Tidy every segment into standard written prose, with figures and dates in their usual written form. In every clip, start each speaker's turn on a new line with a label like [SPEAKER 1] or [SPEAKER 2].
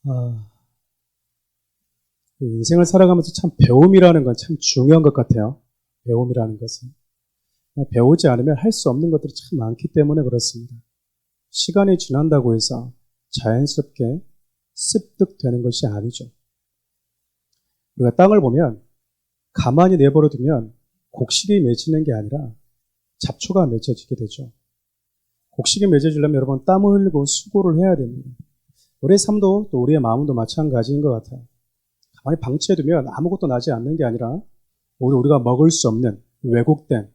[SPEAKER 1] 아, 인생을 살아가면서 참 배움이라는 건 참 중요한 것 같아요. 배움이라는 것은. 배우지 않으면 할 수 없는 것들이 참 많기 때문에 그렇습니다. 시간이 지난다고 해서 자연스럽게 습득되는 것이 아니죠. 우리가 땅을 보면 가만히 내버려 두면 곡식이 맺히는 게 아니라 잡초가 맺혀지게 되죠. 곡식이 맺어지려면 여러분 땀을 흘리고 수고를 해야 됩니다. 우리의 삶도 또 우리의 마음도 마찬가지인 것 같아요. 가만히 방치해두면 아무것도 나지 않는 게 아니라 오히려 우리가 먹을 수 없는 왜곡된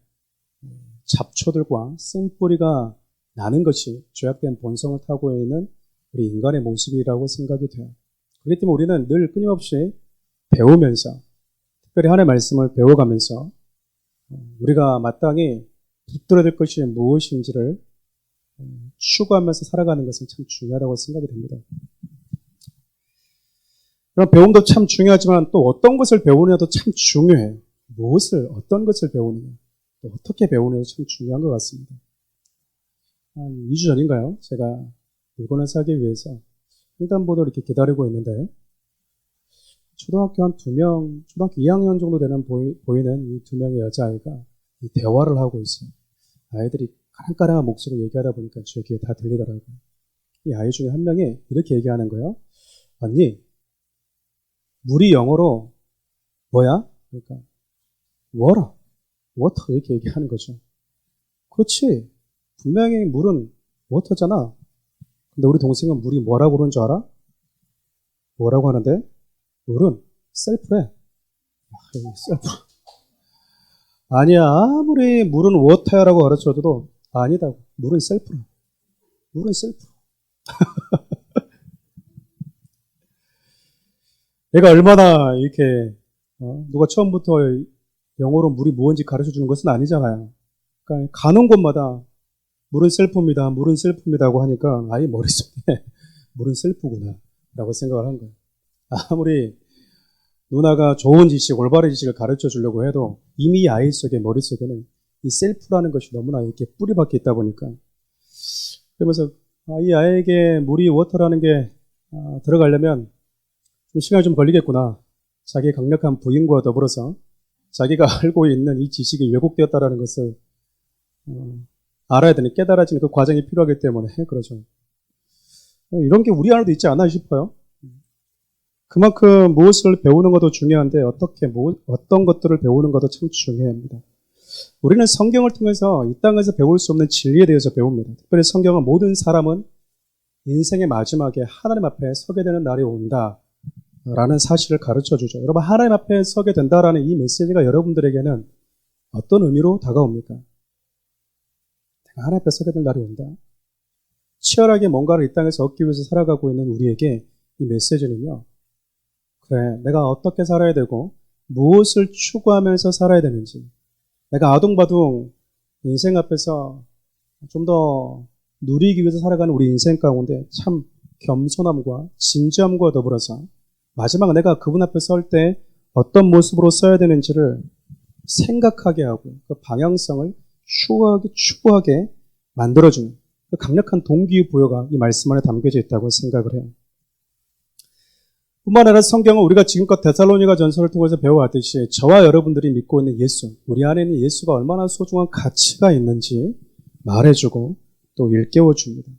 [SPEAKER 1] 잡초들과 쓴뿌리가 나는 것이 죄악된 본성을 타고 있는 우리 인간의 모습이라고 생각이 돼요. 그렇기 때문에 우리는 늘 끊임없이 배우면서, 특별히 하나님의 말씀을 배워가면서 우리가 마땅히 붙들어야 될 것이 무엇인지를 추구하면서 살아가는 것은 참 중요하다고 생각이 됩니다. 그럼 배움도 참 중요하지만 또 어떤 것을 배우느냐도 참 중요해요. 무엇을, 어떤 것을 배우느냐, 또 어떻게 배우느냐도 참 중요한 것 같습니다. 한 2주 전인가요? 제가 물건을 사기 위해서 횡단보도를 이렇게 기다리고 있는데 초등학교 한 2명, 초등학교 2학년 정도 되는 보이는 이 2명의 여자아이가 이 대화를 하고 있어요. 아이들이 까랑까랑한 목소리로 얘기하다 보니까 제 귀에 다 들리더라고요. 이 아이 중에 한 명이 이렇게 얘기하는 거예요. 언니, 물이 영어로 뭐야? 그러니까 워터 이렇게 얘기하는 거죠. 그렇지. 분명히 물은 워터잖아. 근데 우리 동생은 물이 뭐라고 그러는 줄 알아? 뭐라고 하는데? 물은 셀프래. 셀프. 아니야. 아무리 물은 워터야라고 가르쳐줘도 아니다. 물은 셀프라. 물은 셀프. 얘가 얼마나 이렇게 누가 처음부터 영어로 물이 뭔지 가르쳐주는 것은 아니잖아요. 그러니까 가는 곳마다 물은 셀프입니다. 물은 셀프입니다고 하니까 아이 머릿속에 물은 셀프구나 라고 생각을 한 거예요. 아무리 누나가 좋은 지식, 올바른 지식을 가르쳐 주려고 해도 이미 이 아이 속에, 머릿속에는 이 셀프라는 것이 너무나 이렇게 뿌리박혀 있다 보니까 그러면서 이 아이에게 물이 워터라는 게 들어가려면 좀 시간이 좀 걸리겠구나. 자기의 강력한 부인과 더불어서 자기가 알고 있는 이 지식이 왜곡되었다는 것을 알아야 되는, 깨달아지는 그 과정이 필요하기 때문에 그러죠. 이런 게 우리 안에도 있지 않나 싶어요. 그만큼 무엇을 배우는 것도 중요한데 어떤 것들을 배우는 것도 참 중요합니다. 우리는 성경을 통해서 이 땅에서 배울 수 없는 진리에 대해서 배웁니다. 특별히 성경은 모든 사람은 인생의 마지막에 하나님 앞에 서게 되는 날이 온다라는 사실을 가르쳐주죠. 여러분, 하나님 앞에 서게 된다라는 이 메시지가 여러분들에게는 어떤 의미로 다가옵니까? 내가 하나님 앞에 서게 될 날이 온다. 치열하게 뭔가를 이 땅에서 얻기 위해서 살아가고 있는 우리에게 이 메시지는요, 그래, 내가 어떻게 살아야 되고 무엇을 추구하면서 살아야 되는지, 내가 아둥바둥 인생 앞에서 좀 더 누리기 위해서 살아가는 우리 인생 가운데 참 겸손함과 진지함과 더불어서 마지막 내가 그분 앞에 설 때 어떤 모습으로 써야 되는지를 생각하게 하고 그 방향성을 추구하게 만들어주는 그 강력한 동기부여가 이 말씀 안에 담겨져 있다고 생각을 해요. 뿐만 아니라 성경은 우리가 지금껏 데살로니가 전서를 통해서 배워왔듯이 저와 여러분들이 믿고 있는 예수, 우리 안에 있는 예수가 얼마나 소중한 가치가 있는지 말해주고 또 일깨워줍니다.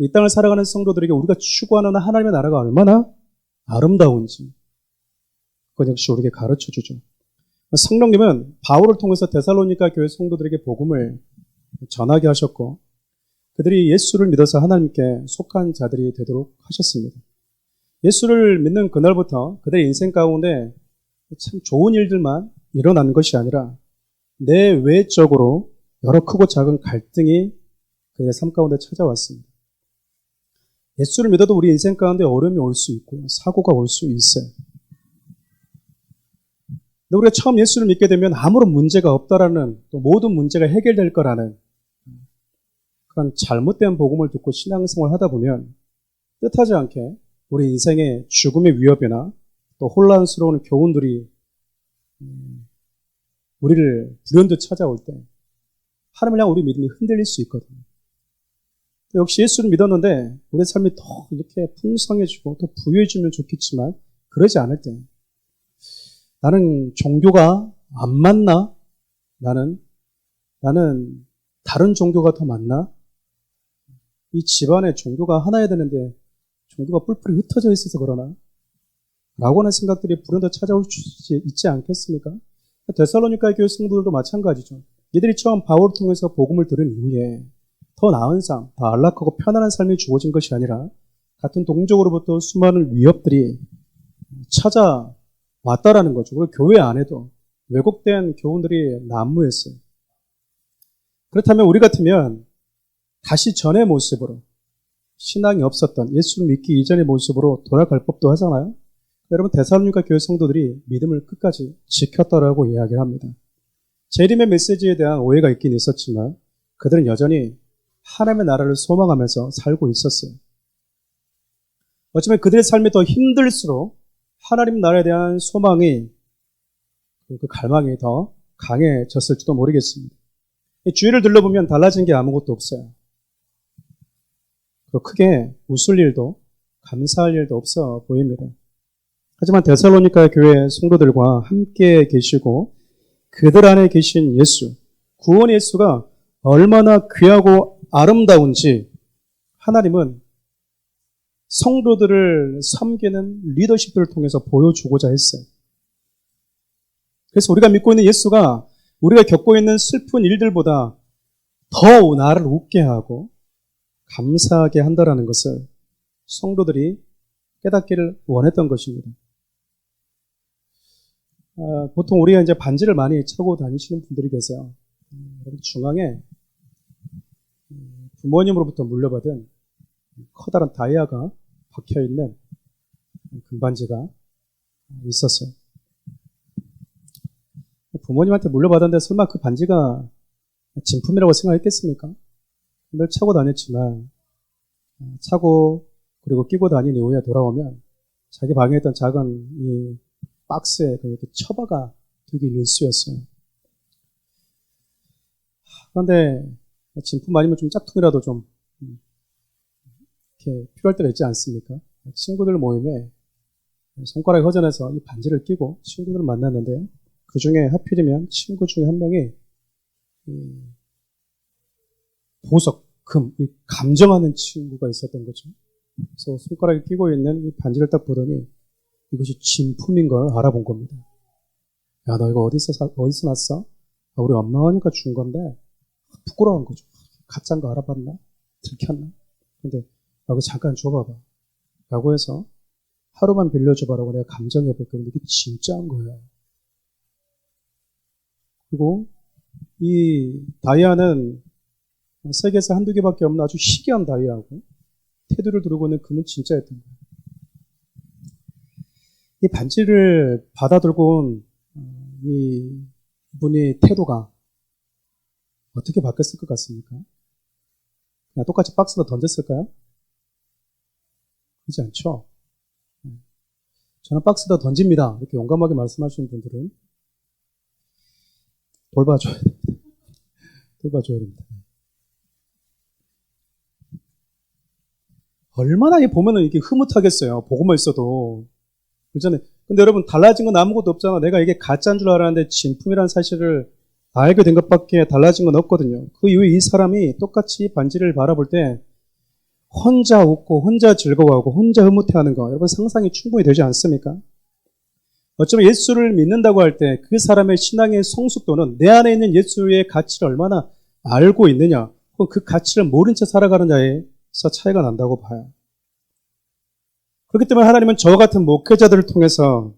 [SPEAKER 1] 이 땅을 살아가는 성도들에게 우리가 추구하는 하나님의 나라가 얼마나 아름다운지 그것 역시 우리에게 가르쳐주죠. 성령님은 바울을 통해서 데살로니가 교회 성도들에게 복음을 전하게 하셨고 그들이 예수를 믿어서 하나님께 속한 자들이 되도록 하셨습니다. 예수를 믿는 그날부터 그들의 인생 가운데 참 좋은 일들만 일어난 것이 아니라 내외적으로 여러 크고 작은 갈등이 그의 삶 가운데 찾아왔습니다. 예수를 믿어도 우리 인생 가운데 어려움이 올 수 있고요. 사고가 올 수 있어요. 근데 우리가 처음 예수를 믿게 되면 아무런 문제가 없다라는 또 모든 문제가 해결될 거라는 그런 잘못된 복음을 듣고 신앙생활을 하다 보면 뜻하지 않게 우리 인생의 죽음의 위협이나 또 혼란스러운 교훈들이 우리를 불현듯 찾아올 때 하나님을 향한 우리 믿음이 흔들릴 수 있거든요. 역시 예수를 믿었는데 우리의 삶이 더 이렇게 풍성해지고 더 부유해지면 좋겠지만 그러지 않을 때 나는 종교가 안 맞나? 나는 다른 종교가 더 맞나? 이 집안에 종교가 하나여야 되는데 종교가 뿔뿔이 흩어져 있어서 그러나? 라고 하는 생각들이 불현듯 찾아올 수 있지 않겠습니까? 데살로니가 교회 성도들도 마찬가지죠. 이들이 처음 바울을 통해서 복음을 들은 이후에 더 나은 삶, 더 안락하고 편안한 삶이 주어진 것이 아니라 같은 동족으로부터 수많은 위협들이 찾아왔다라는 거죠. 그리고 교회 안에도 왜곡된 교훈들이 난무했어요. 그렇다면 우리 같으면 다시 전의 모습으로 신앙이 없었던 예수를 믿기 이전의 모습으로 돌아갈 법도 하잖아요. 여러분 데살로니가 교회 성도들이 믿음을 끝까지 지켰다라고 이야기를 합니다. 재림의 메시지에 대한 오해가 있긴 있었지만 그들은 여전히 하나님의 나라를 소망하면서 살고 있었어요. 어쩌면 그들의 삶이 더 힘들수록 하나님 나라에 대한 소망이 그 갈망이 더 강해졌을지도 모르겠습니다. 주위를 둘러보면 달라진 게 아무것도 없어요. 크게 웃을 일도 감사할 일도 없어 보입니다. 하지만 데살로니가 교회 성도들과 함께 계시고 그들 안에 계신 예수, 구원 예수가 얼마나 귀하고 아름다운지 하나님은 성도들을 섬기는 리더십들을 통해서 보여주고자 했어요. 그래서 우리가 믿고 있는 예수가 우리가 겪고 있는 슬픈 일들보다 더 나를 웃게 하고 감사하게 한다라는 것을 성도들이 깨닫기를 원했던 것입니다. 보통 우리가 이제 반지를 많이 차고 다니시는 분들이 계세요. 중앙에 부모님으로부터 물려받은 커다란 다이아가 박혀있는 금반지가 있었어요. 부모님한테 물려받았는데 설마 그 반지가 진품이라고 생각했겠습니까? 늘 차고 다녔지만 차고 그리고 끼고 다닌 이후에 돌아오면 자기 방에 있던 작은 이 박스에 이렇게 처박아 두기 일쑤였어요. 그런데 진품 아니면 좀 짝퉁이라도 좀 이렇게 필요할 때가 있지 않습니까? 친구들 모임에 손가락이 허전해서 이 반지를 끼고 친구들을 만났는데 그 중에 하필이면 친구 중에 한 명이 보석, 금, 감정하는 친구가 있었던 거죠. 그래서 손가락에 끼고 있는 이 반지를 딱 보더니 이것이 진품인 걸 알아본 겁니다. 야, 너 이거 어디서 났어? 우리 엄마가 하니까 준 건데 부끄러운 거죠. 가짜인 거 알아봤나? 들켰나? 근데 이거 잠깐 줘봐봐. 라고 해서 하루만 빌려줘봐라고 내가 감정해볼게. 근데 이게 진짜인 거예요. 그리고 이 다이아는 세계에서 한두 개밖에 없는 아주 희귀한 다이아고 테두리를 두르고 있는 금은 진짜였던 거예요. 이 반지를 받아들고 온 이분의 태도가 어떻게 바뀌었을 것 같습니까? 그냥 똑같이 박스로 던졌을까요? 그렇지 않죠? 저는 박스에다 던집니다. 이렇게 용감하게 말씀하시는 분들은 돌봐줘야 됩니다. 돌봐줘야 됩니다. 얼마나 보면은 이게 흐뭇하겠어요. 보고만 있어도. 그렇잖아요. 근데 여러분, 달라진 건 아무것도 없잖아. 내가 이게 가짜인 줄 알았는데 진품이라는 사실을 알게 된 것밖에 달라진 건 없거든요. 그 이후에 이 사람이 똑같이 반지를 바라볼 때 혼자 웃고 혼자 즐거워하고 혼자 흐뭇해하는 거 여러분 상상이 충분히 되지 않습니까? 어쩌면 예수를 믿는다고 할 때 그 사람의 신앙의 성숙도는 내 안에 있는 예수의 가치를 얼마나 알고 있느냐 혹은 그 가치를 모른 채 살아가는 자에서 차이가 난다고 봐요. 그렇기 때문에 하나님은 저와 같은 목회자들을 통해서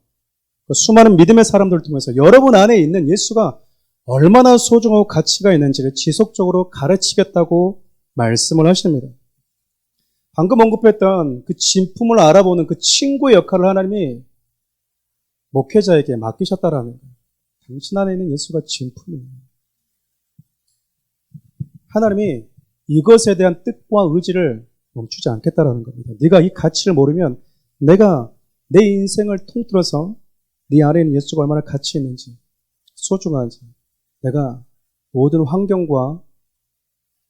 [SPEAKER 1] 수많은 믿음의 사람들을 통해서 여러분 안에 있는 예수가 얼마나 소중하고 가치가 있는지를 지속적으로 가르치겠다고 말씀을 하십니다. 방금 언급했던 그 진품을 알아보는 그 친구의 역할을 하나님이 목회자에게 맡기셨다라는 거예요. 당신 안에 있는 예수가 진품이에요. 하나님이 이것에 대한 뜻과 의지를 멈추지 않겠다라는 겁니다. 네가 이 가치를 모르면 내가 내 인생을 통틀어서 네 안에 있는 예수가 얼마나 가치 있는지 소중한지 내가 모든 환경과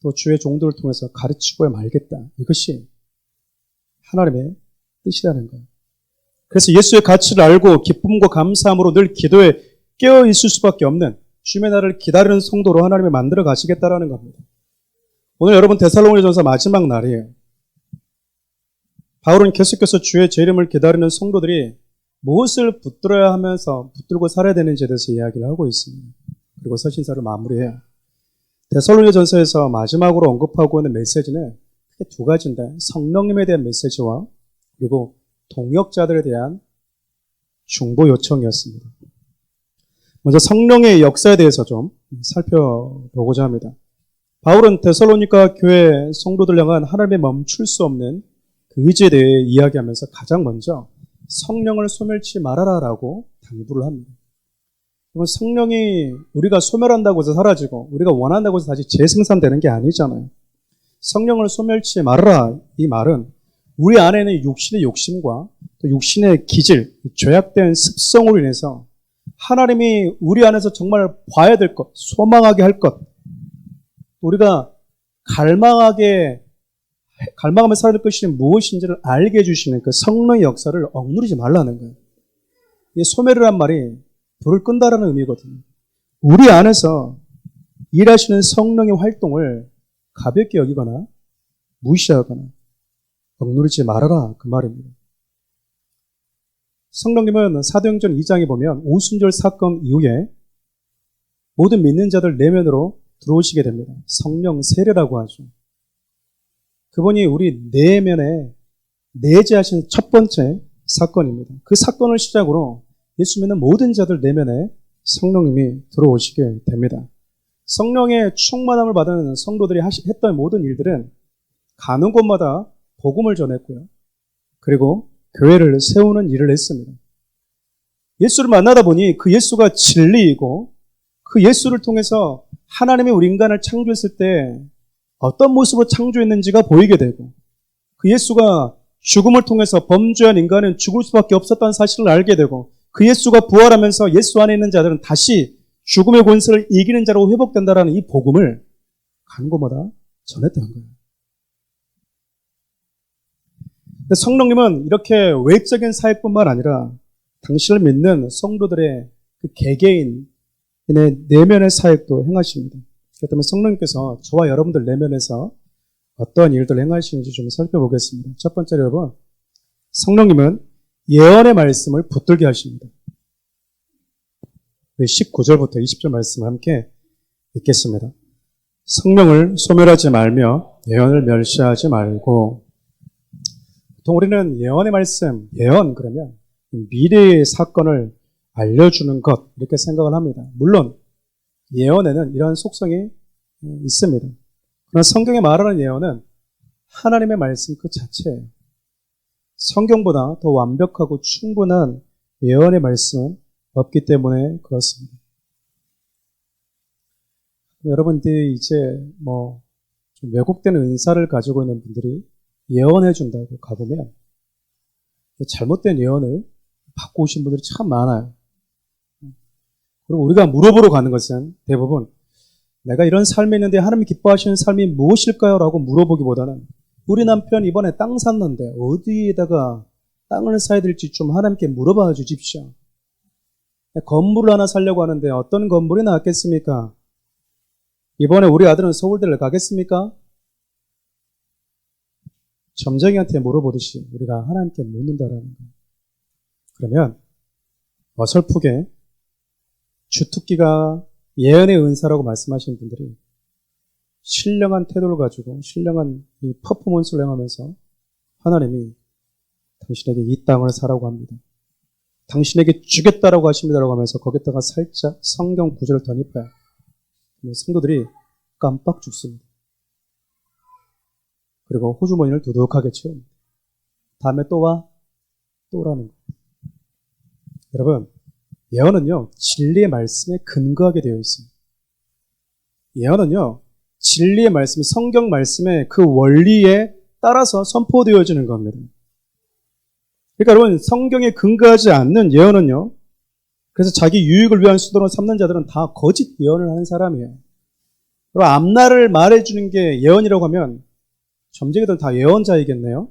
[SPEAKER 1] 또 주의 종들을 통해서 가르치고야 말겠다. 이것이 하나님의 뜻이라는 거예요. 그래서 예수의 가치를 알고 기쁨과 감사함으로 늘 기도에 깨어 있을 수밖에 없는 주의 날을 기다리는 성도로 하나님이 만들어 가시겠다라는 겁니다. 오늘 여러분 데살로니가전서 마지막 날이에요. 바울은 계속해서 주의 재림을 기다리는 성도들이 무엇을 붙들어야 하면서 붙들고 살아야 되는지에 대해서 이야기를 하고 있습니다. 그리고 서신서를 마무리해요. 데살로니가전서에서 마지막으로 언급하고 있는 메시지는 크게 두 가지인데 성령님에 대한 메시지와 그리고 동역자들에 대한 중보 요청이었습니다. 먼저 성령의 역사에 대해서 좀 살펴보고자 합니다. 바울은 데살로니가 교회 성도들 향한 하나님의 멈출 수 없는 그 의지에 대해 이야기하면서 가장 먼저 성령을 소멸치 말아라라고 당부를 합니다. 그러면 성령이 우리가 소멸한다고 해서 사라지고 우리가 원한다고 해서 다시 재생산되는 게 아니잖아요. 성령을 소멸치 말아라 이 말은 우리 안에는 육신의 욕심과 또 육신의 기질, 죄악된 습성으로 인해서 하나님이 우리 안에서 정말 봐야 될 것, 소망하게 할 것, 우리가 갈망하면서 살아야 될 것이 무엇인지를 알게 해주시는 그 성령의 역사를 억누르지 말라는 거예요. 이 소멸이란 말이 불을 끈다라는 의미거든요. 우리 안에서 일하시는 성령의 활동을 가볍게 여기거나 무시하거나 억누르지 말아라 그 말입니다. 성령님은 사도행전 2장에 보면 오순절 사건 이후에 모든 믿는 자들 내면으로 들어오시게 됩니다. 성령 세례라고 하죠. 그분이 우리 내면에 내재하신 첫 번째 사건입니다. 그 사건을 시작으로 예수 믿는 모든 자들 내면에 성령님이 들어오시게 됩니다. 성령의 충만함을 받은 성도들이 했던 모든 일들은 가는 곳마다 복음을 전했고요. 그리고 교회를 세우는 일을 했습니다. 예수를 만나다 보니 그 예수가 진리이고 그 예수를 통해서 하나님이 우리 인간을 창조했을 때 어떤 모습으로 창조했는지가 보이게 되고 그 예수가 죽음을 통해서 범죄한 인간은 죽을 수밖에 없었다는 사실을 알게 되고 그 예수가 부활하면서 예수 안에 있는 자들은 다시 죽음의 권세를 이기는 자로 회복된다라는 이 복음을 가는 곳마다 전했다는 거예요. 성령님은 이렇게 외적인 사역뿐만 아니라 당신을 믿는 성도들의 그 개개인의 내면의 사역도 행하십니다. 그렇기 때문에 성령님께서 저와 여러분들 내면에서 어떠한 일들을 행하시는지 좀 살펴보겠습니다. 첫 번째로 여러분, 성령님은 예언의 말씀을 붙들게 하십니다. 19절부터 20절 말씀을 함께 읽겠습니다. 성령을 소멸하지 말며 예언을 멸시하지 말고. 보통 우리는 예언의 말씀, 예언 그러면 미래의 사건을 알려주는 것 이렇게 생각을 합니다. 물론 예언에는 이러한 속성이 있습니다. 그러나 성경에 말하는 예언은 하나님의 말씀 그 자체예요. 성경보다 더 완벽하고 충분한 예언의 말씀은 없기 때문에 그렇습니다. 여러분들이 이제 좀 왜곡된 은사를 가지고 있는 분들이 예언해 준다고 가보면 잘못된 예언을 받고 오신 분들이 참 많아요. 그리고 우리가 물어보러 가는 것은 대부분 내가 이런 삶이 있는데 하나님이 기뻐하시는 삶이 무엇일까요? 라고 물어보기보다는 우리 남편 이번에 땅 샀는데 어디에다가 땅을 사야 될지 좀 하나님께 물어봐 주십시오. 건물을 하나 사려고 하는데 어떤 건물이 나왔겠습니까? 이번에 우리 아들은 서울대를 가겠습니까? 점쟁이한테 물어보듯이 우리가 하나님께 묻는다라는 거예요. 그러면 어설프게 주특기가 예언의 은사라고 말씀하시는 분들이 신령한 태도를 가지고 신령한 이 퍼포먼스를 행하면서 하나님이 당신에게 이 땅을 사라고 합니다. 당신에게 주겠다라고 하십니다라고 하면서 거기다가 살짝 성경 구절을 덧입어요. 성도들이 깜빡 죽습니다. 그리고 호주머니를 두둑하게 채웁니다. 다음에 또 와? 또 오라는 거예요. 여러분, 예언은요, 진리의 말씀에 근거하게 되어 있습니다. 예언은요, 진리의 말씀, 성경 말씀의 그 원리에 따라서 선포되어지는 겁니다. 그러니까 여러분, 성경에 근거하지 않는 예언은요, 그래서 자기 유익을 위한 수단으로 삼는 자들은 다 거짓 예언을 하는 사람이에요. 그럼 앞날을 말해주는 게 예언이라고 하면 점쟁이들 다 예언자이겠네요.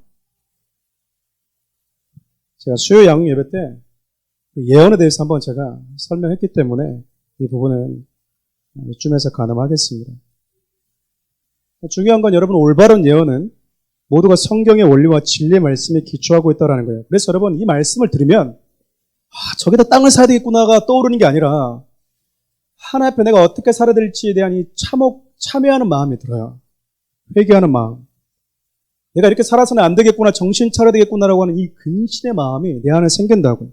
[SPEAKER 1] 제가 수요 양육 예배 때 예언에 대해서 한번 제가 설명했기 때문에 이 부분은 이쯤에서 가늠하겠습니다. 중요한 건 여러분, 올바른 예언은 모두가 성경의 원리와 진리의 말씀에 기초하고 있다는 거예요. 그래서 여러분, 이 말씀을 들으면 저기다 땅을 사야 되겠구나가 떠오르는 게 아니라 하나님 앞에 내가 어떻게 살아야 될지에 대한 이 참여하는 마음이 들어요. 회개하는 마음. 내가 이렇게 살아서는 안 되겠구나, 정신 차려야 되겠구나라고 하는 이 근신의 마음이 내 안에 생긴다고요.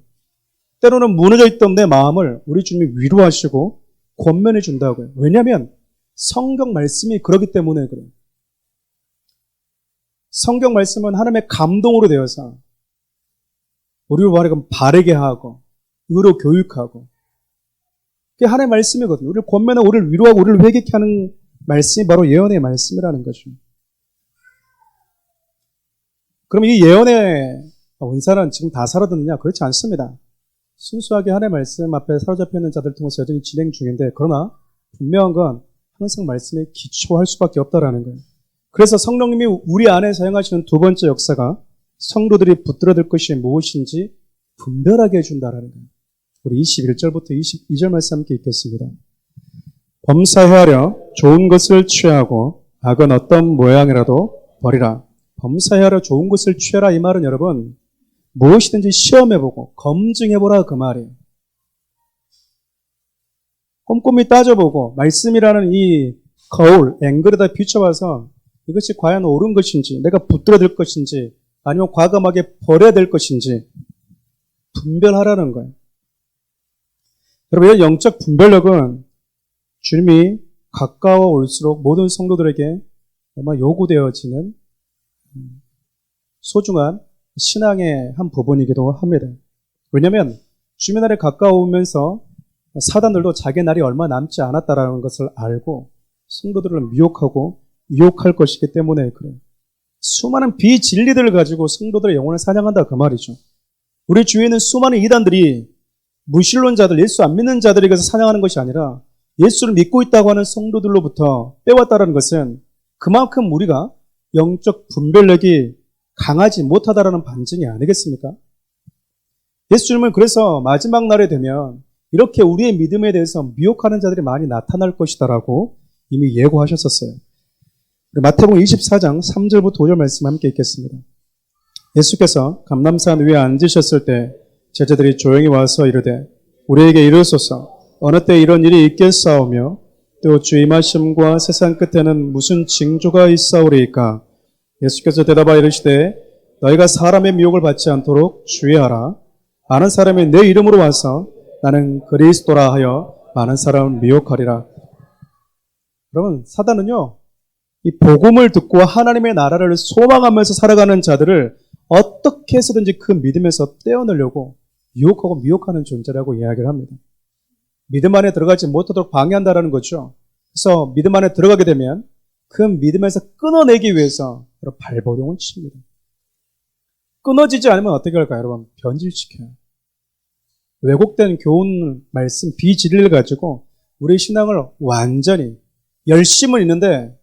[SPEAKER 1] 때로는 무너져 있던 내 마음을 우리 주님이 위로하시고 권면해 준다고요. 왜냐하면 성경 말씀이 그렇기 때문에 그래요. 성경 말씀은 하나님의 감동으로 되어서 우리를 말하면 바르게 하고 의로 교육하고, 그게 하나님의 말씀이거든요. 우리를 권면하고 우리를 위로하고 우리를 회개케 하는 말씀이 바로 예언의 말씀이라는 거죠. 그럼 이 예언의 은사는 지금 다 사라졌느냐? 그렇지 않습니다. 순수하게 하나님의 말씀 앞에 사로잡혀 있는 자들 통해서 여전히 진행 중인데, 그러나 분명한 건 항상 말씀에 기초할 수밖에 없다라는 거예요. 그래서 성령님이 우리 안에 사용하시는 두 번째 역사가 성도들이 붙들어들 것이 무엇인지 분별하게 해준다라는 거예요. 우리 21절부터 22절 말씀 함께 읽겠습니다. 범사해하려 좋은 것을 취하고 악은 어떤 모양이라도 버리라. 범사해하려 좋은 것을 취하라, 이 말은 여러분 무엇이든지 시험해보고 검증해보라, 그 말이에요. 꼼꼼히 따져보고 말씀이라는 이 거울, 앵글에다 비춰봐서 이것이 과연 옳은 것인지, 내가 붙들어들 것인지, 아니면 과감하게 버려야 될 것인지 분별하라는 거예요. 여러분, 이런 영적 분별력은 주님이 가까워 올수록 모든 성도들에게 아마 요구되어지는 소중한 신앙의 한 부분이기도 합니다. 왜냐하면 주님 날에 가까우면서 사단들도 자기 날이 얼마 남지 않았다라는 것을 알고 성도들을 미혹하고 유혹할 것이기 때문에 그래요. 수많은 비진리들을 가지고 성도들의 영혼을 사냥한다, 그 말이죠. 우리 주위에 있는 수많은 이단들이 무신론자들, 예수 안 믿는 자들에게서 사냥하는 것이 아니라 예수를 믿고 있다고 하는 성도들로부터 빼왔다는 것은 그만큼 우리가 영적 분별력이 강하지 못하다라는 반증이 아니겠습니까? 예수님은 그래서 마지막 날에 되면 이렇게 우리의 믿음에 대해서 미혹하는 자들이 많이 나타날 것이다라고 이미 예고하셨었어요. 마태복음 24장 3절부터 5절 말씀 함께 읽겠습니다. 예수께서 감람산 위에 앉으셨을 때 제자들이 조용히 와서 이르되 우리에게 이르소서 어느 때 이런 일이 있겠사오며 또 주 임하심과 세상 끝에는 무슨 징조가 있사오리이까? 예수께서 대답하여 이르시되 너희가 사람의 미혹을 받지 않도록 주의하라. 많은 사람이 내 이름으로 와서 나는 그리스도라 하여 많은 사람을 미혹하리라. 여러분, 사단은요, 이 복음을 듣고 하나님의 나라를 소망하면서 살아가는 자들을 어떻게 해서든지 그 믿음에서 떼어내려고 유혹하고 미혹하는 존재라고 이야기를 합니다. 믿음 안에 들어가지 못하도록 방해한다는 거죠. 그래서 믿음 안에 들어가게 되면 그 믿음에서 끊어내기 위해서 발버둥을 칩니다. 끊어지지 않으면 어떻게 할까요, 여러분? 변질시켜요. 왜곡된 교훈, 말씀, 비진리를 가지고 우리 신앙을 완전히, 열심은 있는데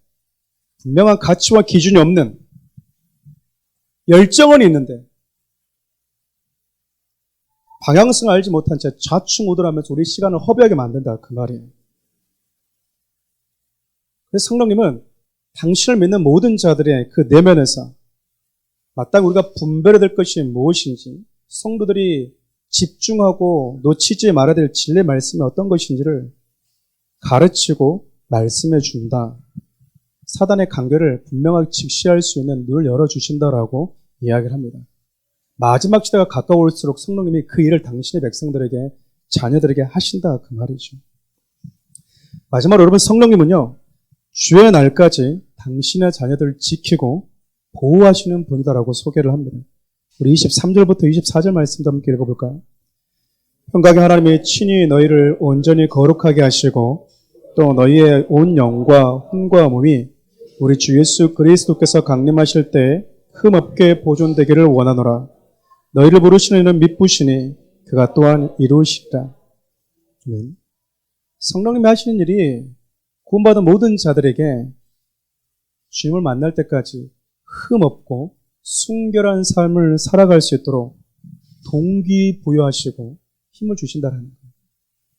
[SPEAKER 1] 분명한 가치와 기준이 없는, 열정은 있는데 방향성을 알지 못한 채 좌충우돌하면서 우리 시간을 허비하게 만든다, 그 말이에요. 그래서 성령님은 당신을 믿는 모든 자들의 그 내면에서 마땅히 우리가 분별해야 될 것이 무엇인지, 성도들이 집중하고 놓치지 말아야 될 진리의 말씀이 어떤 것인지를 가르치고 말씀해 준다. 사단의 관계를 분명하게 직시할 수 있는 눈을 열어주신다라고 이야기를 합니다. 마지막 시대가 가까울수록 성령님이 그 일을 당신의 백성들에게, 자녀들에게 하신다, 그 말이죠. 마지막으로 여러분, 성령님은요, 주의 날까지 당신의 자녀들을 지키고 보호하시는 분이다라고 소개를 합니다. 우리 23절부터 24절 말씀도 함께 읽어볼까요? 평강의 하나님이 친히 너희를 온전히 거룩하게 하시고 또 너희의 온 영과 혼과 몸이 우리 주 예수 그리스도께서 강림하실 때 흠없게 보존되기를 원하노라. 너희를 부르시는 이는 미쁘시니 그가 또한 이루시리라. 성령님이 하시는 일이 구원받은 모든 자들에게 주님을 만날 때까지 흠없고 순결한 삶을 살아갈 수 있도록 동기부여하시고 힘을 주신다는 거예요.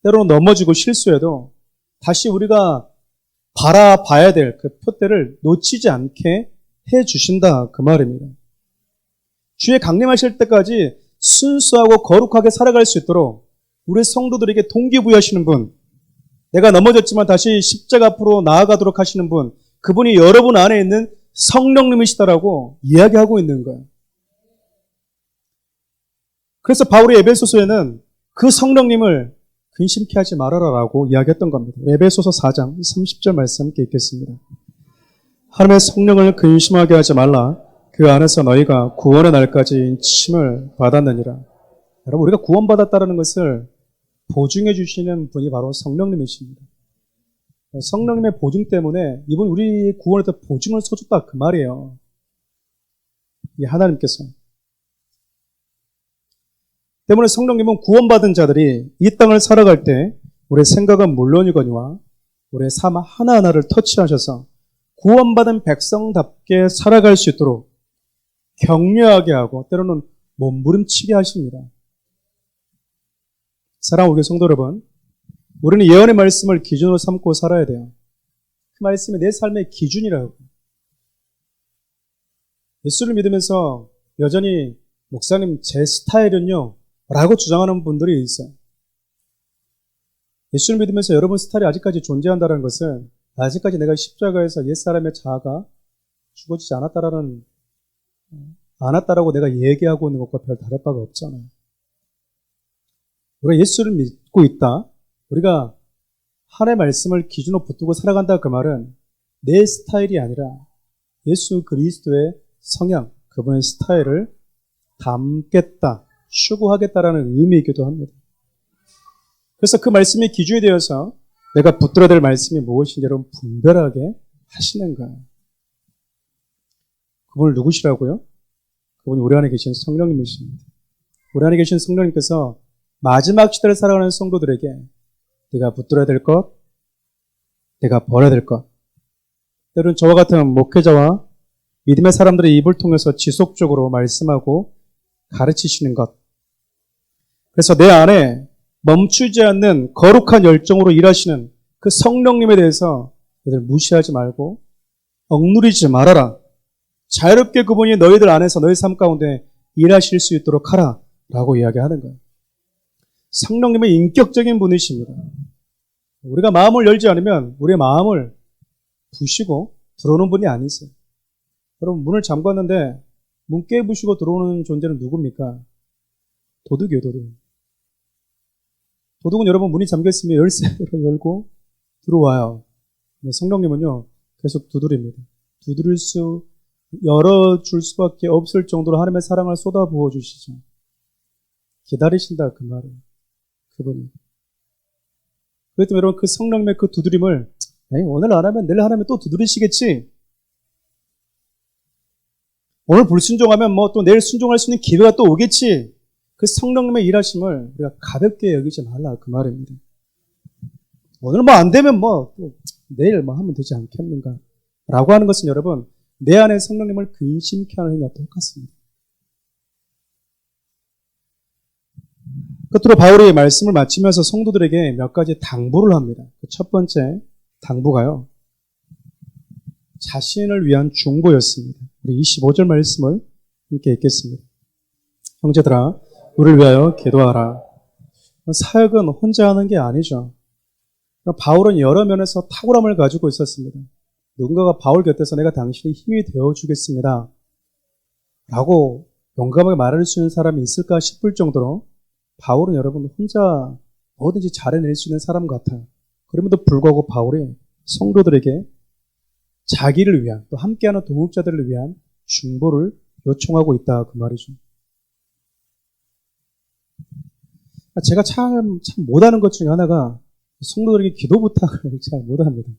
[SPEAKER 1] 때로는 넘어지고 실수해도 다시 우리가 바라봐야 될 그 표대를 놓치지 않게 해주신다 그 말입니다. 주의 강림하실 때까지 순수하고 거룩하게 살아갈 수 있도록 우리 성도들에게 동기부여하시는 분, 내가 넘어졌지만 다시 십자가 앞으로 나아가도록 하시는 분, 그분이 여러분 안에 있는 성령님이시다라고 이야기하고 있는 거예요. 그래서 바울이 에베소서에는 그 성령님을 근심케 하지 말아라라고 이야기했던 겁니다. 에베소서 4장 30절 말씀 함께 읽겠습니다. 하나님의 성령을 근심하게 하지 말라. 그 안에서 너희가 구원의 날까지 인침을 받았느니라. 여러분, 우리가 구원받았다는 것을 보증해 주시는 분이 바로 성령님이십니다. 성령님의 보증 때문에 이분 우리 구원에 더 보증을 써줬다 그 말이에요. 이 하나님께서. 때문에 성령님은 구원받은 자들이 이 땅을 살아갈 때 우리의 생각은 물론이거니와 우리의 삶 하나하나를 터치하셔서 구원받은 백성답게 살아갈 수 있도록 격려하게 하고 때로는 몸부림치게 하십니다. 사랑하는 우리 성도 여러분, 우리는 예언의 말씀을 기준으로 삼고 살아야 돼요. 그 말씀이 내 삶의 기준이라고. 예수를 믿으면서 여전히 목사님 제 스타일은요 라고 주장하는 분들이 있어요. 예수를 믿으면서 여러분 스타일이 아직까지 존재한다는 것은 아직까지 내가 십자가에서 옛사람의 자아가 죽어지지 않았다라고 내가 얘기하고 있는 것과 별 다를 바가 없잖아요. 우리가 예수를 믿고 있다. 우리가 하나님의 말씀을 기준으로 붙들고 살아간다 그 말은 내 스타일이 아니라 예수 그리스도의 성향, 그분의 스타일을 담겠다, 추구하겠다라는 의미이기도 합니다. 그래서 그 말씀이 기준이 되어서 내가 붙들어야 될 말씀이 무엇인지 여러분 분별하게 하시는 거예요. 그분을 누구시라고요? 그분이 우리 안에 계신 성령님이십니다. 우리 안에 계신 성령님께서 마지막 시대를 살아가는 성도들에게 내가 붙들어야 될 것, 내가 버려야 될 것, 때로는 저와 같은 목회자와 믿음의 사람들의 입을 통해서 지속적으로 말씀하고 가르치시는 것, 그래서 내 안에 멈추지 않는 거룩한 열정으로 일하시는 그 성령님에 대해서 너희들 무시하지 말고 억누르지 말아라. 자유롭게 그분이 너희들 안에서 너희 삶 가운데 일하실 수 있도록 하라 라고 이야기하는 거예요. 성령님은 인격적인 분이십니다. 우리가 마음을 열지 않으면 우리의 마음을 부시고 들어오는 분이 아니세요. 여러분, 문을 잠갔는데 문 깨부시고 들어오는 존재는 누굽니까? 도둑이에요, 도둑. 도둑은 여러분 문이 잠겼으면 열쇠로 열고 들어와요. 성령님은요 계속 두드립니다. 열어줄 수밖에 없을 정도로 하나님의 사랑을 쏟아부어 주시죠. 기다리신다 그 말이에요. 그분이. 그렇다면 여러분 그 성령님의 그 두드림을 오늘 안 하면 내일 하나면 또 두드리시겠지. 오늘 불순종하면 뭐 또 내일 순종할 수 있는 기회가 또 오겠지. 그 성령님의 일하심을 우리가 가볍게 여기지 말라 그 말입니다. 오늘 뭐 안 되면 뭐 또 내일 뭐 하면 되지 않겠는가 라고 하는 것은 여러분 내 안에 성령님을 근심케 하는 행위와 똑같습니다. 끝으로 바울이 말씀을 마치면서 성도들에게 몇 가지 당부를 합니다. 첫 번째 당부가요, 자신을 위한 중보였습니다. 우리 25절 말씀을 함께 읽겠습니다. 형제들아, 우리를 위하여 기도하라. 사역은 혼자 하는 게 아니죠. 바울은 여러 면에서 탁월함을 가지고 있었습니다. 누군가가 바울 곁에서 내가 당신의 힘이 되어주겠습니다 라고 용감하게 말할 수 있는 사람이 있을까 싶을 정도로 바울은 여러분 혼자 뭐든지 잘해낼 수 있는 사람 같아요. 그럼에도 불구하고 바울이 성도들에게 자기를 위한 또 함께하는 동역자들을 위한 중보를 요청하고 있다 그 말이죠. 제가 참 못하는 것 중에 하나가 성도들에게 기도 부탁을 잘 못합니다.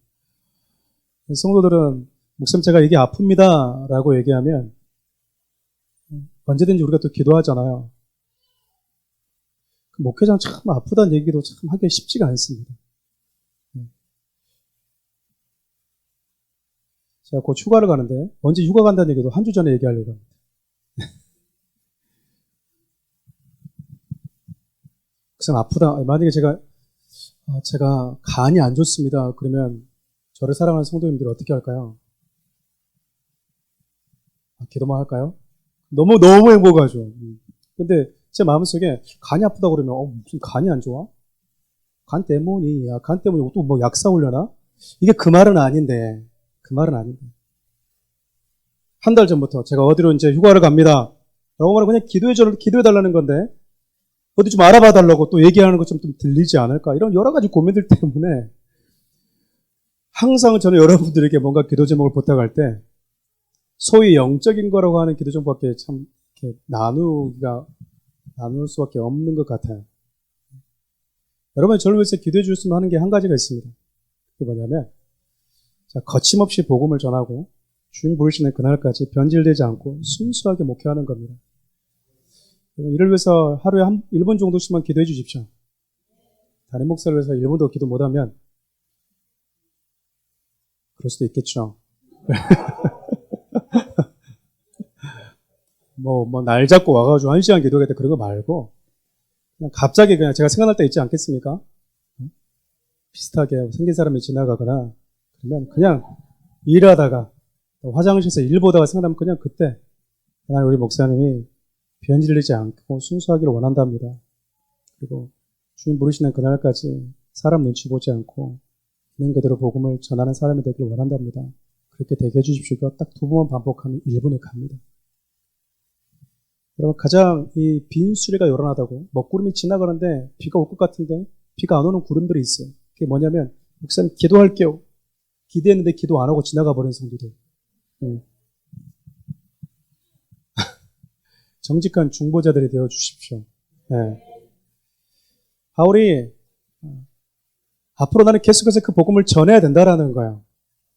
[SPEAKER 1] 성도들은 목사님 제가 이게 아픕니다 라고 얘기하면 언제든지 우리가 또 기도하잖아요. 목회장 참 아프다는 얘기도 참 하기 쉽지가 않습니다. 제가 곧 휴가를 가는데 언제 휴가 간다는 얘기도 한 주 전에 얘기하려고 합니다. 그래서 아프다. 만약에 제가 간이 안 좋습니다. 그러면 저를 사랑하는 성도님들이 어떻게 할까요? 기도만 할까요? 너무 행복하죠. 근데 제 마음속에 간이 아프다 그러면 무슨 간이 안 좋아? 간 때문이야. 간 때문에 또 뭐 약 사오려나? 이게 그 말은 아닌데. 한 달 전부터 제가 어디로 이제 휴가를 갑니다. 라고 말하면 그냥 기도해달라는 건데, 어디 좀 알아봐 달라고 또 얘기하는 것 좀 들리지 않을까? 이런 여러 가지 고민들 때문에 항상 저는 여러분들에게 뭔가 기도 제목을 부탁할 때 소위 영적인 거라고 하는 기도 제목밖에 참 이렇게 나눌 수밖에 없는 것 같아요. 여러분 저를 위해서 기도해 주셨으면 하는 게 한 가지가 있습니다. 그게 뭐냐면, 자, 거침없이 복음을 전하고 주님 부르시는 그날까지 변질되지 않고 순수하게 목회하는 겁니다. 이를 위해서 하루에 1분 정도씩만 기도해 주십시오. 담임 목사를 위해서 1분도 기도 못하면 그럴 수도 있겠죠. 날 잡고 와가지고 1시간 기도하겠다 그런 거 말고 그냥 갑자기 그냥 제가 생각날 때 있지 않겠습니까? 비슷하게 생긴 사람이 지나가거나 그러면 그냥 일하다가 화장실에서 일 보다가 생각나면 그냥 그때 하나님 우리 목사님이 변질되지 않고 순수하기를 원한답니다. 그리고 주님 부르시는 그날까지 사람 눈치 보지 않고 있는 그대로 복음을 전하는 사람이 되기를 원한답니다. 그렇게 되게 해주십시오. 딱 2번만 반복하면 1분에 갑니다. 여러분 가장 이 빈수레가 요란하다고 먹구름이 지나가는데 비가 올 것 같은데 비가 안 오는 구름들이 있어요. 그게 뭐냐면 목사님 기도할게요. 기대했는데 기도 안 하고 지나가 버린 성도들. 정직한 중보자들이 되어 주십시오. 바울이 앞으로 나는 계속해서 그 복음을 전해야 된다라는 거예요.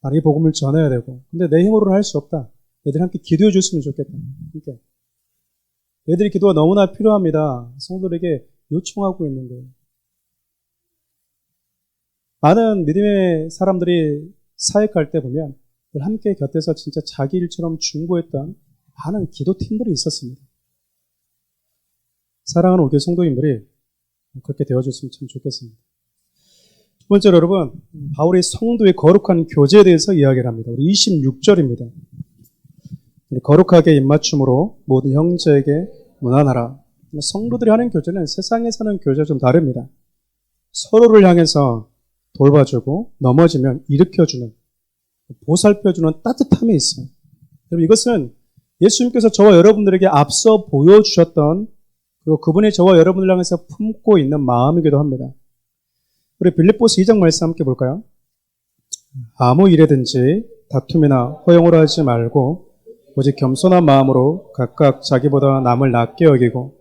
[SPEAKER 1] 나는 이 복음을 전해야 되고 근데 내 힘으로는 할 수 없다. 얘들 함께 기도해 줬으면 좋겠다. 그러니까 얘들이 기도가 너무나 필요합니다. 성도들에게 요청하고 있는 거예요. 많은 믿음의 사람들이 사역할 때 보면 함께 곁에서 진짜 자기 일처럼 중보했던 많은 기도팀들이 있었습니다. 사랑하는 우리 성도님들이 그렇게 되어줬으면 참 좋겠습니다. 두 번째로 여러분, 바울이 성도의 거룩한 교제에 대해서 이야기를 합니다. 우리 26절입니다. 거룩하게 입맞춤으로 모든 형제에게 문안하라. 성도들이 하는 교제는 세상에서 하는 교제와 좀 다릅니다. 서로를 향해서 돌봐주고 넘어지면 일으켜주는, 보살펴주는 따뜻함이 있어요. 여러분 이것은 예수님께서 저와 여러분들에게 앞서 보여주셨던 그리고 그분이 저와 여러분을 향해서 품고 있는 마음이기도 합니다. 우리 빌립보서 2장 말씀 함께 볼까요? 아무 일에든지 다툼이나 허용을 하지 말고 오직 겸손한 마음으로 각각 자기보다 남을 낮게 여기고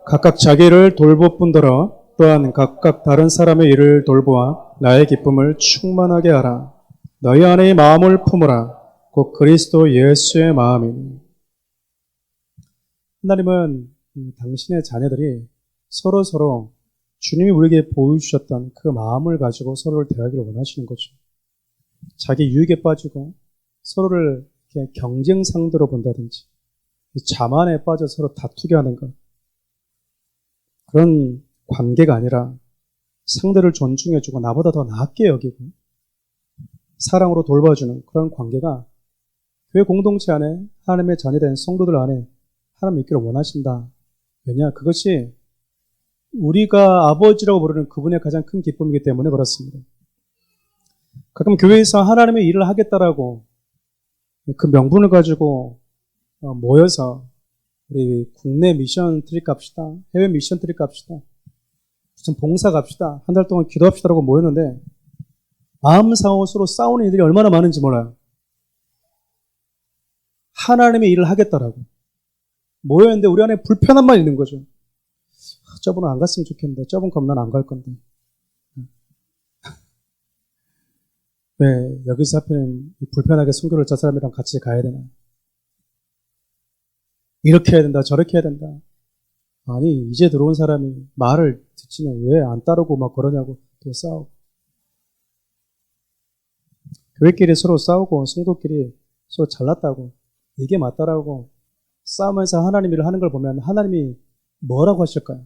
[SPEAKER 1] 각각 자기를 돌볼 뿐더러 또한 각각 다른 사람의 일을 돌보아 나의 기쁨을 충만하게 하라. 너희 안에 이 마음을 품으라. 곧 그리스도 예수의 마음이니. 하나님은 당신의 자녀들이 서로 주님이 우리에게 보여주셨던 그 마음을 가지고 서로를 대하기를 원하시는 거죠. 자기 유익에 빠지고 서로를 경쟁 상대로 본다든지 자만에 빠져 서로 다투게 하는 것. 그런 관계가 아니라 상대를 존중해주고 나보다 더 낫게 여기고 사랑으로 돌봐주는 그런 관계가 교회 공동체 안에 하나님의 자녀된 성도들 안에 하나님 있기를 원하신다. 왜냐? 그것이 우리가 아버지라고 부르는 그분의 가장 큰 기쁨이기 때문에 그렇습니다. 가끔 교회에서 하나님의 일을 하겠다라고 그 명분을 가지고 모여서 우리 국내 미션 트립 갑시다. 해외 미션 트립 갑시다. 무슨 봉사 갑시다. 한 달 동안 기도합시다라고 모였는데 마음 상하고 서로 싸우는 이들이 얼마나 많은지 몰라요. 하나님의 일을 하겠다라고 모였는데 우리 안에 불편함만 있는 거죠. 저분은 안 갔으면 좋겠는데 저분 가면 난 안 갈 건데 왜 여기서 하필 불편하게 선교를 저 사람이랑 같이 가야 되나? 이렇게 해야 된다 저렇게 해야 된다. 아니 이제 들어온 사람이 말을 듣지는 왜 안 따르고 막 그러냐고 또 싸우고. 교회끼리 서로 싸우고 성도끼리 서로 잘났다고 이게 맞다라고 싸우면서 하나님 일을 하는 걸 보면 하나님이 뭐라고 하실까요?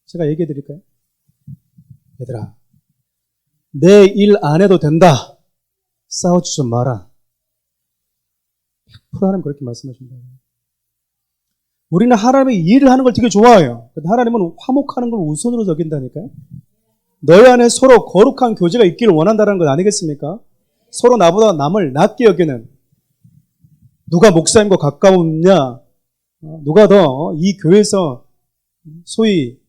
[SPEAKER 1] 제가 얘기해 드릴까요? 얘들아, 내 일 안 해도 된다. 싸우지 좀 마라. 100% 하나님 그렇게 말씀하신다. 우리는 하나님의 일을 하는 걸 되게 좋아해요. 근데 하나님은 화목하는 걸 우선으로 여긴다니까요. 너희 안에 서로 거룩한 교제가 있기를 원한다는 것 아니겠습니까? 서로 나보다 남을 낮게 여기는 누가 목사님과 가까우냐, 누가 더 이 교회에서 소위